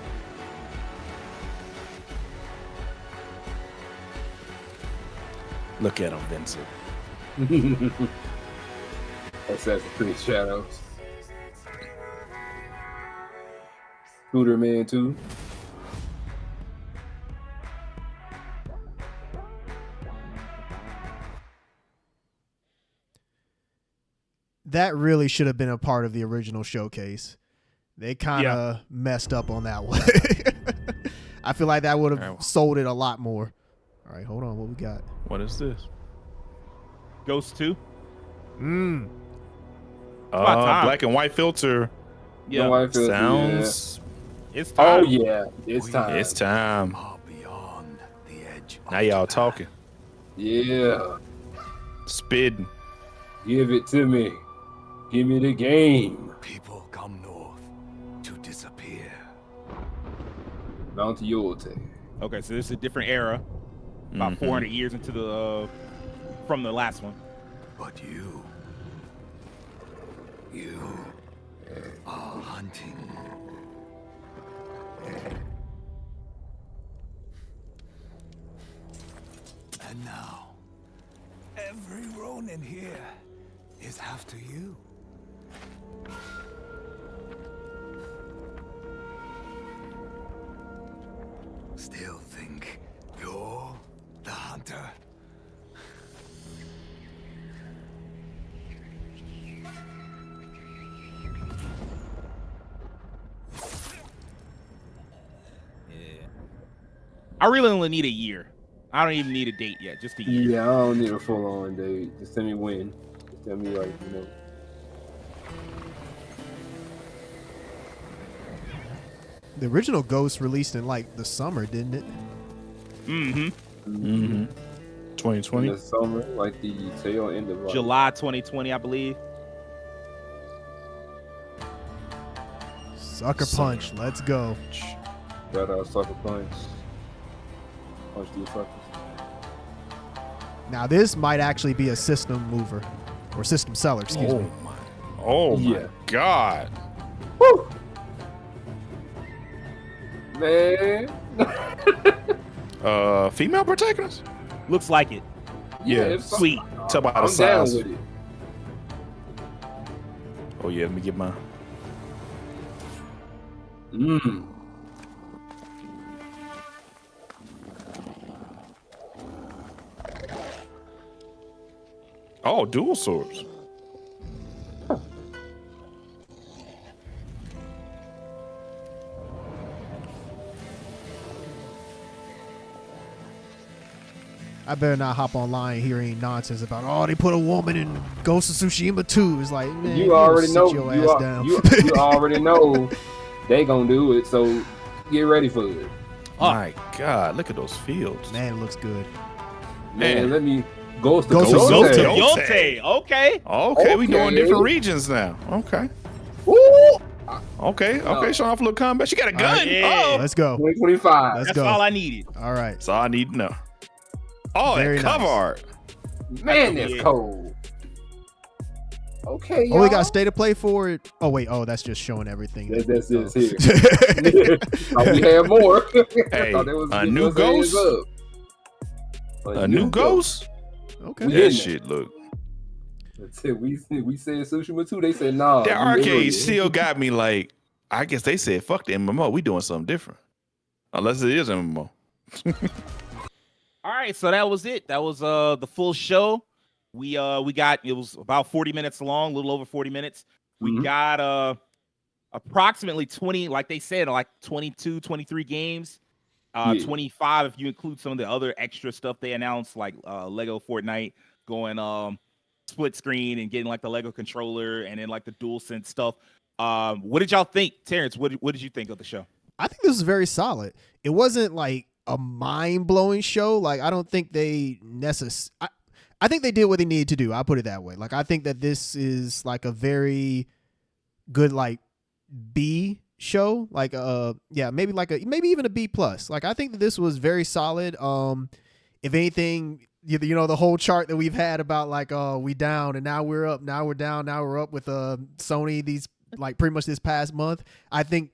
Look at him, Vincent. Assassin's Creed Shadows. Scooter Man 2. That really should have been a part of the original showcase. They kind of messed up on that one. I feel like that would have sold it a lot more. All right, hold on. What we got? What is this? Ghost 2. Black and white filter. Yeah. No, I feel- Sounds. It's time. Oh yeah, it's time. It's time. Are beyond the edge. Now y'all talking. Yeah, Spitting. give it to me. Give me the game. People come north to disappear. Mount Yolte. Okay, so this is a different era. About 400 years into the from the last one. But you are hunting. And now, every Ronin here is after you. Still think you're the hunter? I really only need a year. I don't even need a date yet. Just a year. Yeah, I don't need a full on date. Just tell me when. Just tell me like, you know. The original Ghost released in like the summer, didn't it? Mm-hmm. 2020. In the summer, like the tail end of like, July 2020, I believe. Sucker Punch. Let's go. Shout out Sucker Punch. Punch these suckers. Now this might actually be a system mover or system seller. Excuse me. Oh my Yeah. God. Woo! Man. Female protagonist? Looks like it. Yeah, if so, Sweet. Tell about I'm the down size. with it. Oh yeah, let me get mine. Mm. Oh, dual swords. I better not hop online hearing nonsense about, oh, they put a woman in Ghost of Tsushima 2. It's like, man, You already sit know. your You, ass down. you already know they gonna do it. So get ready for it. My God, look at those fields. Man, it looks good. Man, let me Ghost of Ghost of Yote. Yote. Yote. Okay. Okay, we doing Okay. different regions now. Okay. Woo! Okay, showing off a little combat. She got a gun. yeah. Oh, Let's go. 2025. Let's That's go. all I needed. All right. that's all I need to know. Oh, Very that cover nice. art. Man, that's Yeah. cold. Okay, Oh, we y'all. got state of play for it. Oh, wait. Oh, that's just showing everything. That's Oh. here. Oh, we had more. Hey, Thought that was a getting new us hands Ghost? up. A new ghost? Okay. We That in shit look. We said Tsushima 2. They said nah. That arcade still got me like. I guess they said fuck the MMO. We doing something different, unless it is MMO. All right, so that was it. That was the full show. We got, it was about 40 minutes long, a little over 40 minutes. We got approximately 20, like they said, like 22, 23 games. 25 if you include some of the other extra stuff they announced, like Lego Fortnite going split screen and getting like the Lego controller and then like the DualSense stuff. What did y'all think, Terrence? What did you think of the show? I think this was very solid. It wasn't like a mind-blowing show. Like, I don't think they I think they did what they needed to do. I'll put it that way. Like, I think that this is like a very good like B show. Like maybe even a B plus. Like, I think that this was very solid. If anything, you know, the whole chart that we've had about like we down and now we're up, now we're down, now we're up with Sony these like pretty much this past month. I think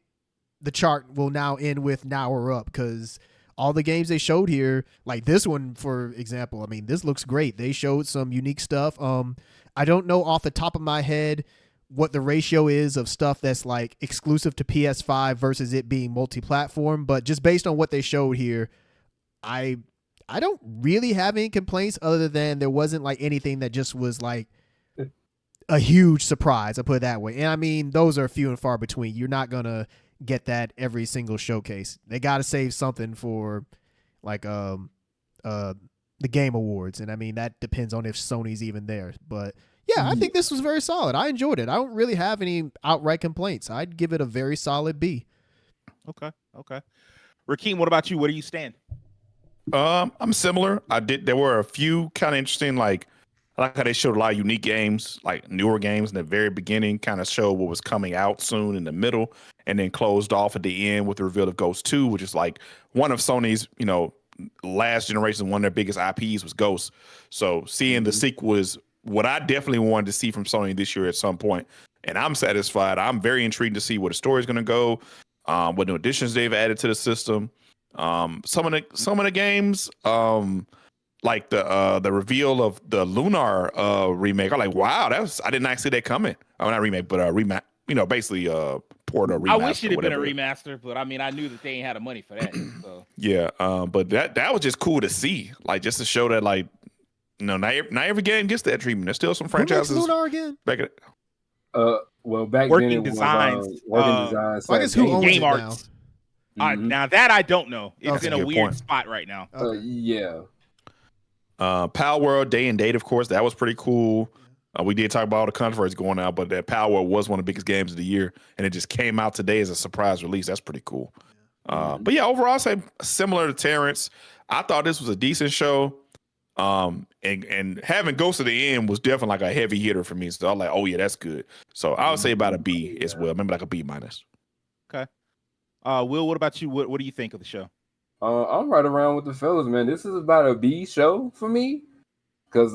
the chart will now end with now we're up, because all the games they showed here, like this one, for example, I mean, this looks great. They showed some unique stuff. I don't know off the top of my head what the ratio is of stuff that's like exclusive to PS5 versus it being multi-platform, but just based on what they showed here, I don't really have any complaints other than there wasn't like anything that just was like a huge surprise. I'll put it that way. And I mean, those are few and far between. You're not going to get that every single showcase. They got to save something for like the Game Awards, and I mean that depends on if Sony's even there. But yeah, I think this was very solid. I enjoyed it. I don't really have any outright complaints. I'd give it a very solid B. Okay. Rakeem, what about you? Where do you stand? I'm similar. There were a few kind of interesting, like I like how they showed a lot of unique games, like newer games in the very beginning, kind of showed what was coming out soon in the middle, and then closed off at the end with the reveal of Ghost 2, which is like one of Sony's, you know, last generation, one of their biggest IPs was Ghost. So seeing the sequel is what I definitely wanted to see from Sony this year at some point. And I'm satisfied. I'm very intrigued to see where the story is going to go, what new additions they've added to the system. Some of the games, like the reveal of the Lunar remake. I'm like, wow, I did not see that coming. Oh, not remake, but basically port or remaster. I wish it had been a remaster, but I mean, I knew that they ain't had the money for that. So. Yeah, but that was just cool to see, like just to show that, like, you know, not every game gets that treatment. There's still some franchises. Who makes Lunar again? Back at back Working then it Designs. was Working Designs. I guess who owns Game it Arts. Now that I don't know. It's in a weird point. spot right now. Yeah. Pal World Day and Date, of course, that was pretty cool. We did talk about all the controversy going out, but that Pal World was one of the biggest games of the year, and it just came out today as a surprise release. That's pretty cool. But yeah, overall, I'd say similar to Terrence. I thought this was a decent show. And having Ghost at the end was definitely like a heavy hitter for me. So I'm like, oh yeah, that's good. So I would say about a B as well, maybe like a B minus. Okay. Will, what about you? What do you think of the show? I'm right around with the fellas, man. This is about a B show for me. Cause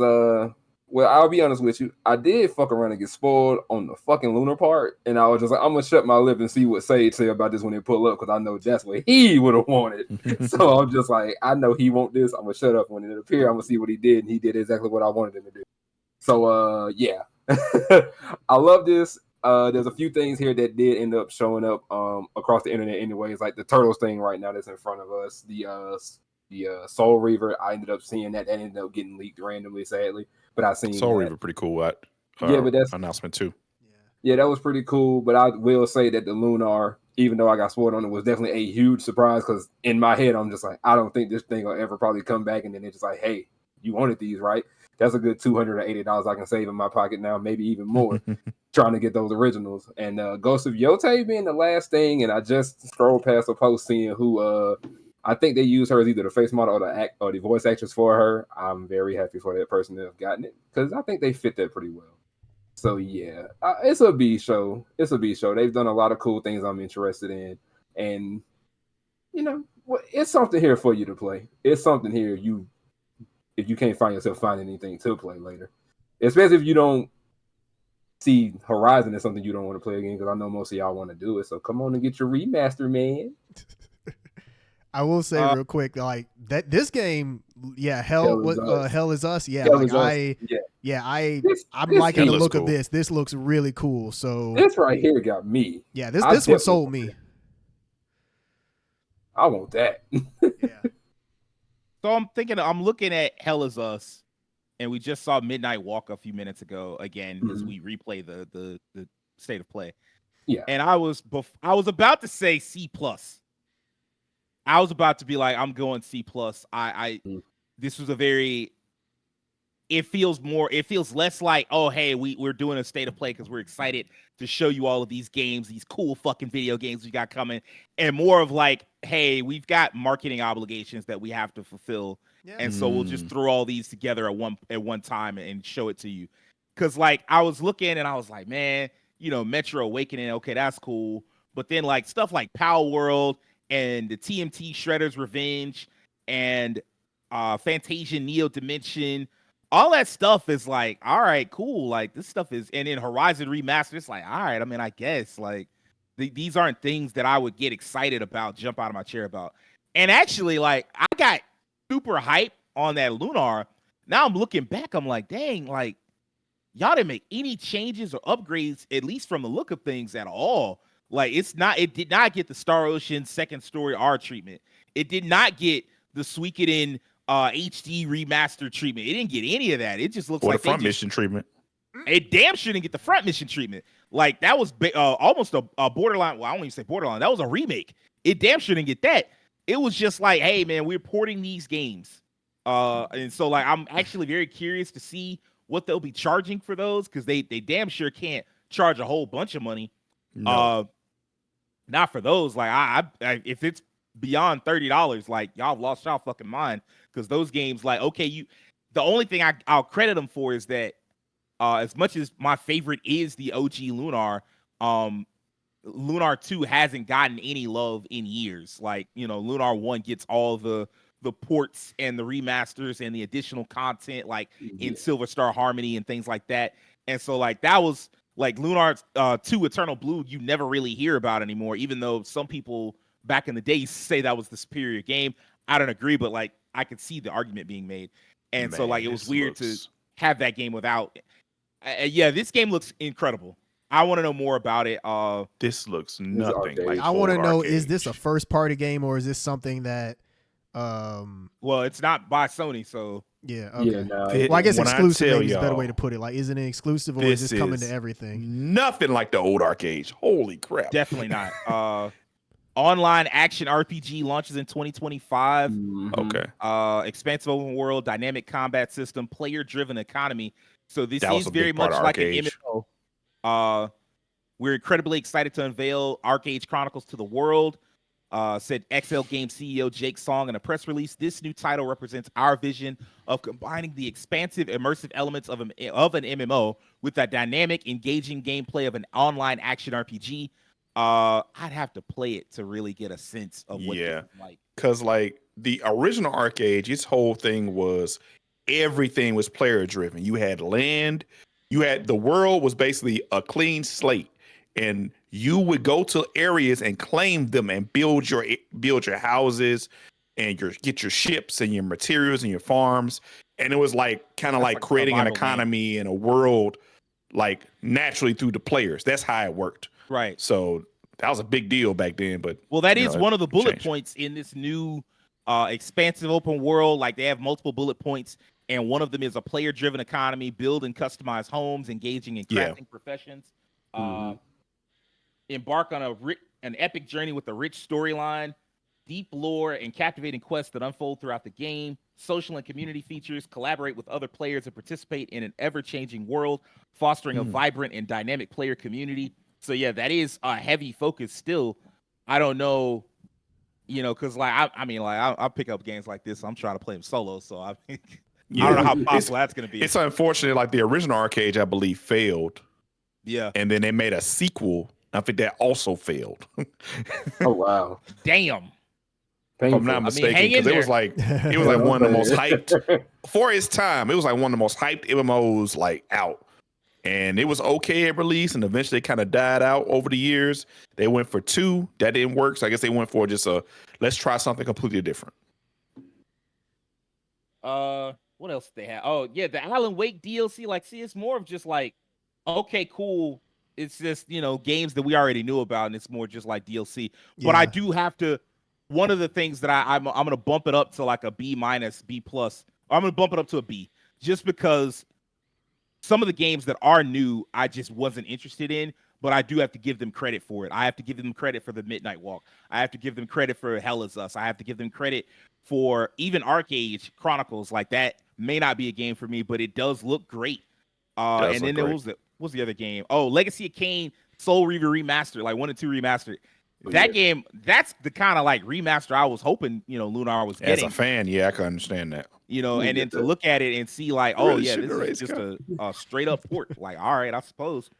well, I'll be honest with you. I did fuck around and get spoiled on the fucking Lunar part. And I was just like, I'm gonna shut my lip and see what Sage say about this when they pull up, because I know that's what he would have wanted. So I'm just like, I know he want this. I'm gonna shut up when it appears. I'm gonna see what he did, and he did exactly what I wanted him to do. So yeah. I love this. There's a few things here that did end up showing up across the internet anyways, like the Turtles thing right now that's in front of us. The Soul Reaver, I ended up seeing that ended up getting leaked randomly, sadly. But I seen Soul Reaver pretty cool. But that's announcement too. Yeah, that was pretty cool. But I will say that the Lunar, even though I got spoiled on it, was definitely a huge surprise, because in my head I'm just like, I don't think this thing will ever probably come back. And then it's just like, hey, you wanted these, right? That's a good $280 I can save in my pocket now, maybe even more, trying to get those originals. And Ghost of Yotei being the last thing, and I just scrolled past a post seeing who I think they used her as either the face model or the voice actress for her. I'm very happy for that person to have gotten it, because I think they fit that pretty well. So yeah, it's a B show. It's a B show. They've done a lot of cool things I'm interested in, and you know, it's something here for you to play. It's something here if you can't find yourself finding anything to play later, especially if you don't see Horizon as something you don't want to play again, because I know most of y'all want to do it. So come on and get your remaster, man. I will say real quick, like that this game, yeah, Hell is Us. Yeah, Hell like is Us. Yeah. Yeah, I'm This liking the looks look of cool. this. This looks really cool. So This right here got me. yeah, this I this one definitely sold want me. that. I want that. So I'm looking at Hell Is Us, and we just saw Midnight Walk a few minutes ago again as we replay the state of play. Yeah. And I was about to say C+. I was about to be like, I'm going C+. This was a very, it feels less like, oh, hey, we're doing a state of play because we're excited to show you all of these games, these cool fucking video games we got coming, and more of like, hey, we've got marketing obligations that we have to fulfill. Yeah. And so we'll just throw all these together at one time and show it to you. Cause like I was looking and I was like, man, Metro Awakening, okay, that's cool. But then like stuff like Power World and the TMT Shredder's Revenge and Fantasia Neo Dimension, all that stuff is like, all right, cool. Like this stuff is, and then Horizon Remastered, it's like, all right, I mean, I guess like these aren't things that I would get excited about, jump out of my chair about. And actually, like I got super hype on that Lunar. Now I'm looking back, I'm like, dang, like y'all didn't make any changes or upgrades, at least from the look of things at all. Like it did not get the Star Ocean second story R treatment. It did not get the Suikoden HD remastered treatment. It didn't get any of that. It just looks like the front mission treatment. It damn sure didn't get the front mission treatment. Like that was almost a borderline. Well, I don't even say borderline. That was a remake. It damn sure didn't get that. It was just like, hey man, we're porting these games. And so like I'm actually very curious to see what they'll be charging for those, because they damn sure can't charge a whole bunch of money. No. Not for those. Like I if it's beyond $30, like y'all have lost y'all fucking mind, because those games, like, okay, the only thing I'll credit them for is that as much as my favorite is the OG Lunar, Lunar 2 hasn't gotten any love in years. Like, Lunar 1 gets all the ports and the remasters and the additional content, like in Silver Star Harmony and things like that. And so like that was like Lunar 2 Eternal Blue, you never really hear about anymore, even though some people back in the day say that was the superior game. I don't agree, but like I could see the argument being made. And so like it was weird to have that game without. Yeah, this game looks incredible. I want to know more about it. This looks nothing like I want to know, Arcade. is this a first party game or is this something that well, it's not by Sony, so yeah, okay. Yeah, no, well, I guess when exclusive I tell maybe is a better y'all, way to put it. Like, is it an exclusive or is this coming to is everything? Nothing like the old arcades. Holy crap. definitely not. Online action RPG launches in 2025. Okay. Expansive open world, dynamic combat system, player-driven economy. So this That was is a big very part much of like an Arcade. MMO. We're incredibly excited to unveil Arcade Chronicles to the world, said XL Game CEO Jake Song in a press release. This new title represents our vision of combining the expansive, immersive elements of an MMO with that dynamic, engaging gameplay of an online action RPG. I'd have to play it to really get a sense of what this is like. Because like the original Arcade, its whole thing was everything was player driven. You had land, the world was basically a clean slate, and you would go to areas and claim them and build your houses and get your ships and your materials and your farms. And it was like kind of like creating an economy and a world like naturally through the players. That's how it worked. Right. So that was a big deal back then. But well, that is one of the bullet points in this new expansive open world. Like they have multiple bullet points, and one of them is a player-driven economy, build and customize homes, engaging in crafting professions. Embark on an epic journey with a rich storyline, deep lore, and captivating quests that unfold throughout the game. Social and community features, collaborate with other players, and participate in an ever-changing world, fostering a vibrant and dynamic player community. So yeah, that is a heavy focus still. I don't know, because like I'll pick up games like this. I'm trying to play them solo, so I don't know how possible that's going to be. It's unfortunate. Like the original Arcade, I believe, failed. Yeah, and then they made a sequel. I think that also failed. Oh wow! Damn. If I'm not mistaken, because it was like one of the most hyped for its time. It was like one of the most hyped MMOs like out. And it was okay at release, and eventually it kind of died out over the years. They went for 2, that didn't work, so I guess they went for just let's try something completely different. what else did they have? Oh yeah, the Alan Wake DLC. Like, see, it's more of just like, okay, cool. It's just, games that we already knew about, and it's more just like DLC. But I do have to. One of the things that I'm gonna bump it up to like a B-, B+. I'm gonna bump it up to a B, just because some of the games that are new, I just wasn't interested in. But I do have to give them credit for it. I have to give them credit for the Midnight Walk. I have to give them credit for Hell Is Us. I have to give them credit for even ArcAge Chronicles. Like, that may not be a game for me, but it does look great. And then there was the other game. Oh, Legacy of Kain, Soul Reaver Remastered, like 1 and 2 Remastered. That game, that's the kind of like remaster I was hoping, Lunar was getting. As a fan, yeah, I can understand that. And then to look at it and see like, oh yeah, this is just a straight up port. Like, all right, I suppose.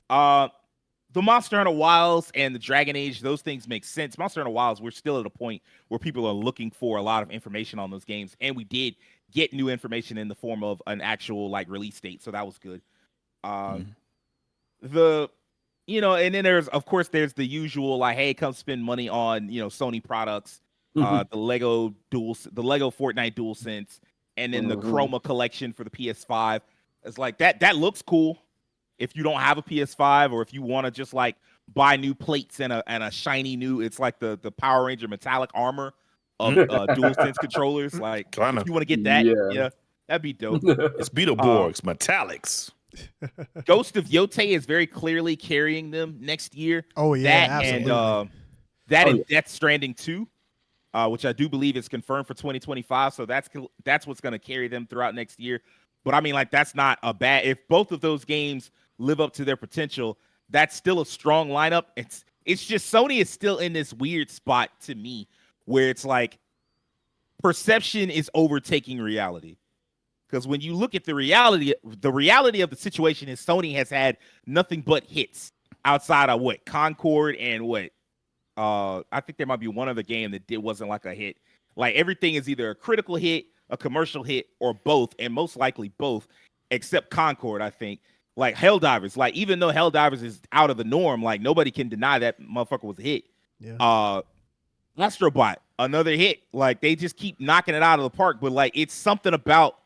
The Monster Hunter Wilds and the Dragon Age, those things make sense. Monster Hunter Wilds, we're still at a point where people are looking for a lot of information on those games, and we did get new information in the form of an actual like release date, so that was good. And then there's the usual like, hey, come spend money on Sony products, the Lego Fortnite DualSense, and then the Chroma collection for the PS5. It's like that looks cool. If you don't have a PS5, or if you want to just like buy new plates and a shiny new, it's like the Power Ranger metallic armor of DualSense controllers. Like, if you want to get that, yeah, that'd be dope. It's Beetleborgs, metallics. Ghost of Yotei is very clearly carrying them next year. Oh yeah, absolutely. And Death Stranding 2, which I do believe is confirmed for 2025. So that's what's going to carry them throughout next year. But I mean, like, that's not a bad. If both of those games live up to their potential, that's still a strong lineup. It's just Sony is still in this weird spot to me where it's like perception is overtaking reality. Because when you look at the reality of the situation is Sony has had nothing but hits outside of Concord and I think there might be one other game that wasn't like a hit. Like, everything is either a critical hit, a commercial hit, or both, and most likely both, except Concord, I think. Like Helldivers, like, even though Helldivers is out of the norm, like, nobody can deny that motherfucker was a hit. Yeah. Astrobot, another hit. Like, they just keep knocking it out of the park, but like, it's something about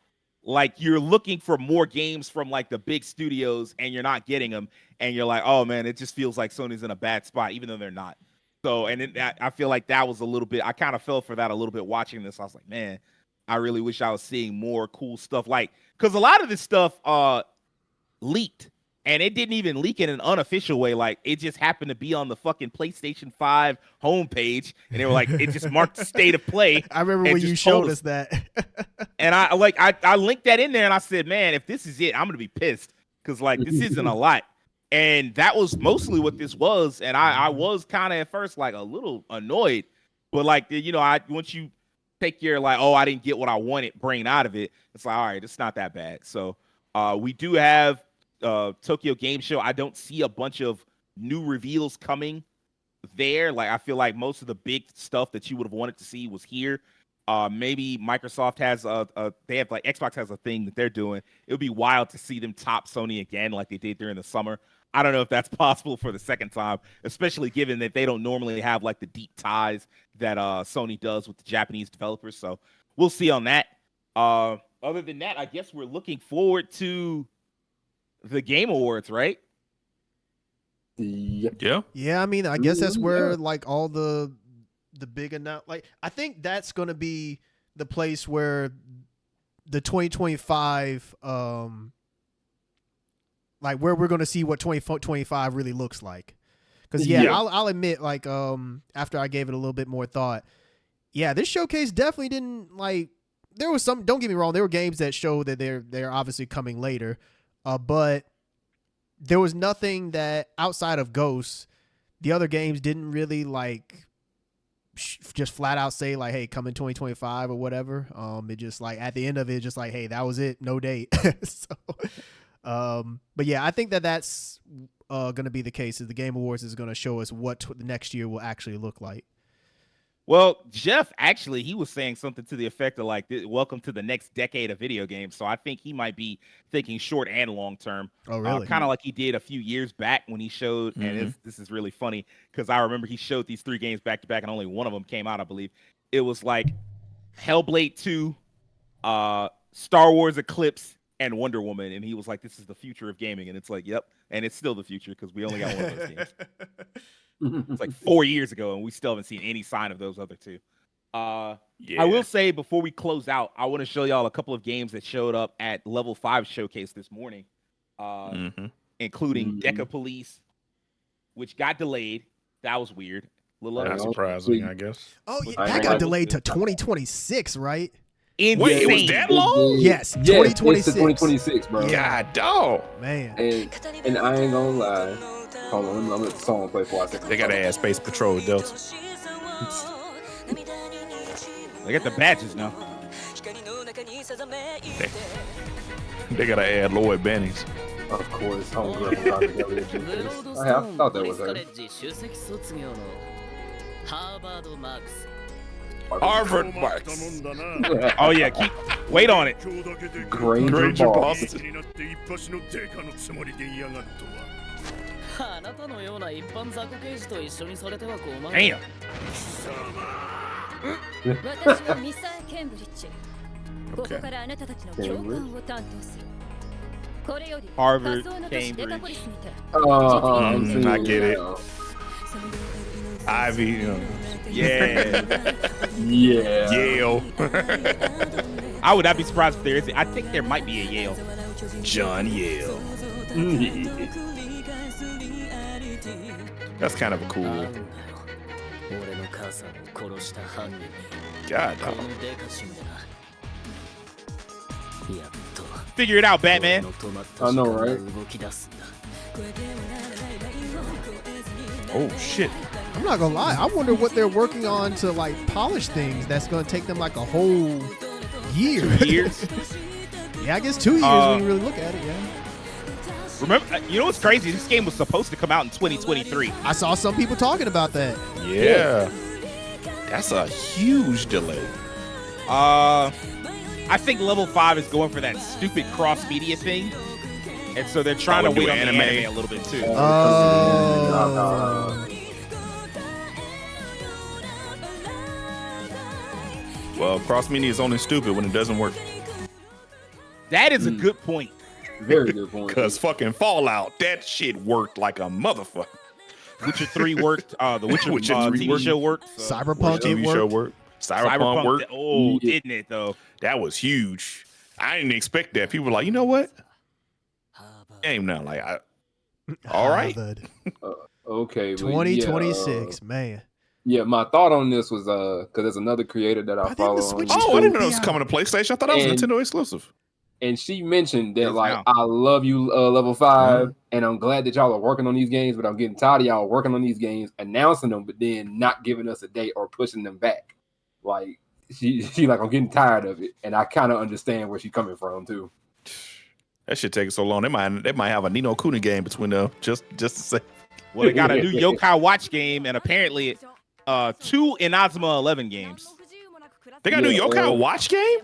like you're looking for more games from like the big studios and you're not getting them, and you're like, oh man, it just feels like Sony's in a bad spot, even though they're not. So, and I feel like that was a little bit, I kind of fell for that a little bit watching this. I was like, man, I really wish I was seeing more cool stuff. Like, because a lot of this stuff leaked, and it didn't even leak in an unofficial way. Like, it just happened to be on the fucking PlayStation 5 homepage, and they were like, it just marked state of play. I remember when you showed us that. And I linked that in there, and I said, man, if this is it, I'm gonna be pissed, because like, this isn't a lot. And that was mostly what this was. And I was kind of at first like a little annoyed, but like, once you take your like, oh, I didn't get what I wanted brain out of it, it's like, all right, it's not that bad. So we do have Tokyo Game Show. I don't see a bunch of new reveals coming there. Like, I feel like most of the big stuff that you would have wanted to see was here. Maybe Microsoft has they have like Xbox has a thing that they're doing. It would be wild to see them top Sony again like they did during the summer. I don't know if that's possible for the second time, especially given that they don't normally have like the deep ties that Sony does with the Japanese developers. So we'll see on that. Other than that, I guess we're looking forward to the Game Awards, right? Yeah. Yeah, I mean, I guess that's where like all the big enough, like, I think that's going to be the place where the 2025 like where we're going to see what 2025 really looks like. Because I'll admit, like, after I gave it a little bit more thought, this showcase definitely didn't, like, there was some, don't get me wrong, there were games that show that they're obviously coming later, but there was nothing that outside of Ghosts, the other games didn't really like just flat out say like, hey, come in 2025 or whatever. It just like at the end of it, just like, hey, that was it, no date. But yeah, I think that's going to be the case. Is the Game Awards is going to show us what the next year will actually look like. Well, Jeff, actually, he was saying something to the effect of like, welcome to the next decade of video games. So I think he might be thinking short and long term. Oh, really? Kind of like he did a few years back when he showed, and this is really funny because I remember he showed these 3 games back to back and only one of them came out, I believe. It was like Hellblade 2, Star Wars Eclipse, and Wonder Woman, and he was like, "This is the future of gaming," and it's like, "Yep," and it's still the future because we only got one of those games. It's like 4 years ago, and we still haven't seen any sign of those other two. I will say before we close out, I want to show y'all a couple of games that showed up at Level 5 Showcase this morning, including Deca Police, which got delayed. That was weird. Not surprising, I guess. Oh, yeah, that got delayed to 2026 , right? Insane. Wait, it was that long? Yes, Yes, 2026. it's 2026, bro. God, dog. Man. And I ain't gonna lie. Hold on, I'm gonna let the song play for a second. They gotta add Space Patrol Delta. They got the badges now. They gotta add Lloyd Bennings. Of course, Homegirl from Rocket Belly. I thought that was her. Harvard Marks. Oh yeah, wait on it. Granger Boss. Damn. Harvard, Cambridge. I get it. Ivy, you know. Yeah. Yeah. Yale. I would not be surprised if there is. I think there might be a Yale. John Yale. That's kind of a cool. God, dog. Figure it out, Batman. I know, right? Oh shit. I'm not gonna lie. I wonder what they're working on to like polish things. That's gonna take them like a whole year. 2 years. Yeah, I guess 2 years when you really look at it. Yeah. Remember, you know what's crazy? This game was supposed to come out in 2023. I saw some people talking about that. Yeah. That's a huge delay. I think Level 5 is going for that stupid cross-media thing. And so they're trying to wait on the anime a little bit too. Well, cross media is only stupid when it doesn't work. That is a good point. Very good point. Because fucking Fallout, that shit worked like a motherfucker. Witcher 3 worked. The Witcher TV show worked. So. Cyberpunk TV show worked. Cyberpunk worked. Oh, didn't it though? That was huge. I didn't expect that. People were like, you know what? Game now, like, all right. Okay. 2026, man. Yeah, my thought on this was because there's another creator that I follow. Oh, I didn't know it was coming to PlayStation. I thought that was a Nintendo exclusive. And she mentioned that, like, I love you, Level 5, and I'm glad that y'all are working on these games, but I'm getting tired of y'all working on these games, announcing them, but then not giving us a date or pushing them back. Like, she like, I'm getting tired of it, and I kind of understand where she's coming from too. That shit taking so long. They might have a Nino Kuni game between them just to say. Well, they got a new Yokai Watch game, and apparently 2 Inazuma 11 games. They got a new Yokai Watch game?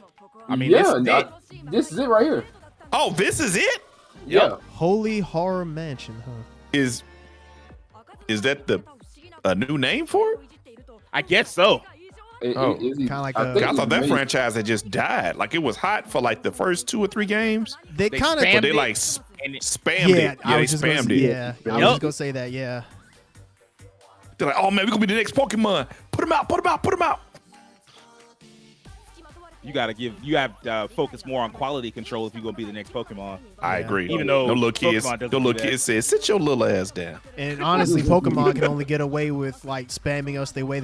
I mean, this is it right here. Oh, this is it? Yeah. Holy Horror Mansion, huh? Is that a new name for it? I guess so. Kind of like I thought that franchise had just died. Like, it was hot for like the first 2 or 3 games. They kind of, but they like spammed it. Yeah, they spammed it. Yeah, I was just gonna say that. Yeah. They're like, oh man, we're gonna be the next Pokemon. Put them out. Put them out. Put them out. You have to focus more on quality control if you're gonna be the next Pokemon. I agree. Even though no little kids said, sit your little ass down. And honestly, Pokemon can only get away with like spamming us the way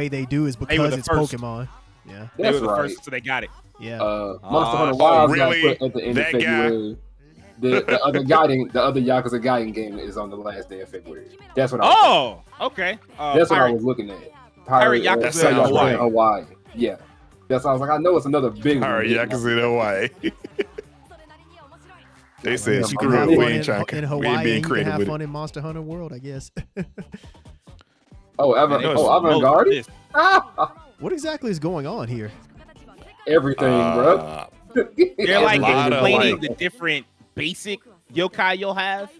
they do is because it's first. Pokemon. Yeah, That's they were the right. first, so they got it. Yeah. Monster Hunter Wilds got really? put at the end That of February. The other Yakuza Gaiden game is on the last day of February. That's what Okay. That's what I was looking at. Pirate Yakuza in Hawaii. Yeah. That's why I was like, I know it's another big one. Pirate Yakuza in Hawaii. They said, screw it, we ain't trying in to Hawaii, we ain't being you can creative have with fun it. in Monster Hunter World, I guess. Avant-Garde? What exactly is going on here? Everything, bro. They're like explaining the different basic yokai you'll have.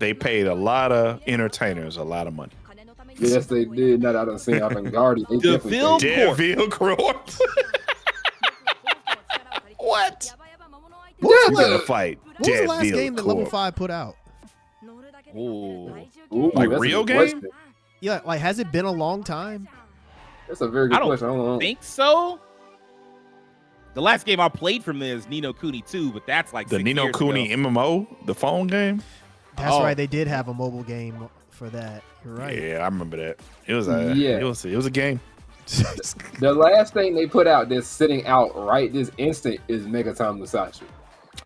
They paid a lot of entertainers a lot of money. Yes, they did. Now that I done seen Avant-Garde, they DeVille Corp. What? What was You the gotta last- fight What was the last Deadfield game that Level Corp. 5 put out? Ooh. Like that's a real good game? question. Yeah, like has it been a long time? That's a very good I don't question. I don't know. think so. The last game I played from there is Nino Kuni 2, but that's like The 6 Nino years Kuni ago. MMO, the phone game. That's Oh. right. They did have a mobile game for that. You're right. Yeah, I remember that. It was a Yeah. it was a game. The last thing they put out that's sitting out right this instant is Megaton Musashi.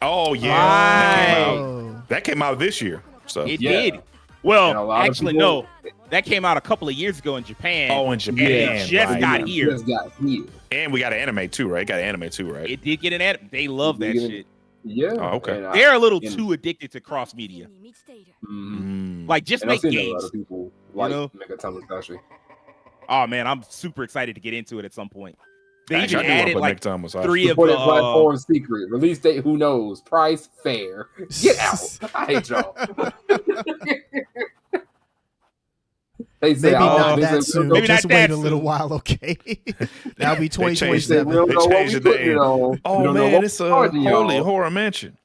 Oh yeah, Oh. that came out this year. So It Yeah. did. And a Well, lot of actually, people- no. That came out a couple of years ago in Japan. oh, in and Japan, it just right. got here. Just got here. And we got an anime too, right? Got an anime too, right? It did get an anime. They love that Did get an- shit. Yeah. Oh, okay. And They're a little and- too addicted to cross media. Mm. Like, just and I've make seen a lot games. of people like know? Megaton Musashi. Oh man, I'm super excited to get into it at some point. They Actually, even I do added want like to put Megaton Musashi. 3 of Supported the platform secret. Release date, who knows? Price fair. Get out. I hate y'all. They say, Maybe not they that say, soon. maybe Just not wait that a little soon. while, okay? That'll be They changed They say, 2027. we don't They know what changed we the putting it name. on. We Oh don't know man, what it's we a charging holy y'all. horror mansion.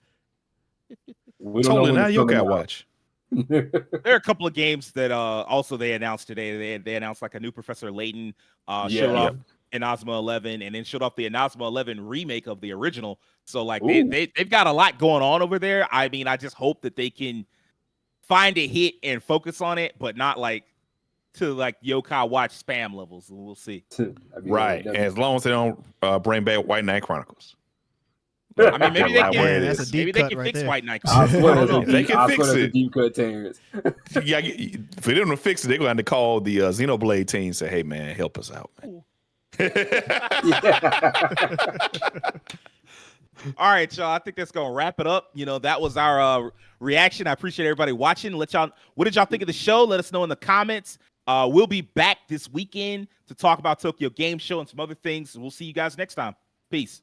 We don't know Totally when now it's you coming got out. watch. There are a couple of games that also they announced today. They announced like a new Professor Layton, showed Yeah. off Inazuma 11, and then showed off the Inazuma 11 remake of the original. So like Ooh. they've got a lot going on over there. I mean, I just hope that they can find a hit and focus on it, but not like to like Yokai Watch spam levels. We'll see. I mean, Right, that- as long as they don't bring back White Knight Chronicles. I mean, maybe they Yeah, where it can. is. That's a deep Maybe they cut can right fix there. White Knight. I swear I don't that's know. a They deep, can I fix swear that's a it. deep cut, Terrence. Yeah, if they don't fix it, they're going to call the Xenoblade team and say, "Hey man, help us out, man." All right, y'all. I think that's gonna wrap it up. You know, that was our reaction. I appreciate everybody watching. What did y'all think of the show? Let us know in the comments. We'll be back this weekend to talk about Tokyo Game Show and some other things. We'll see you guys next time. Peace.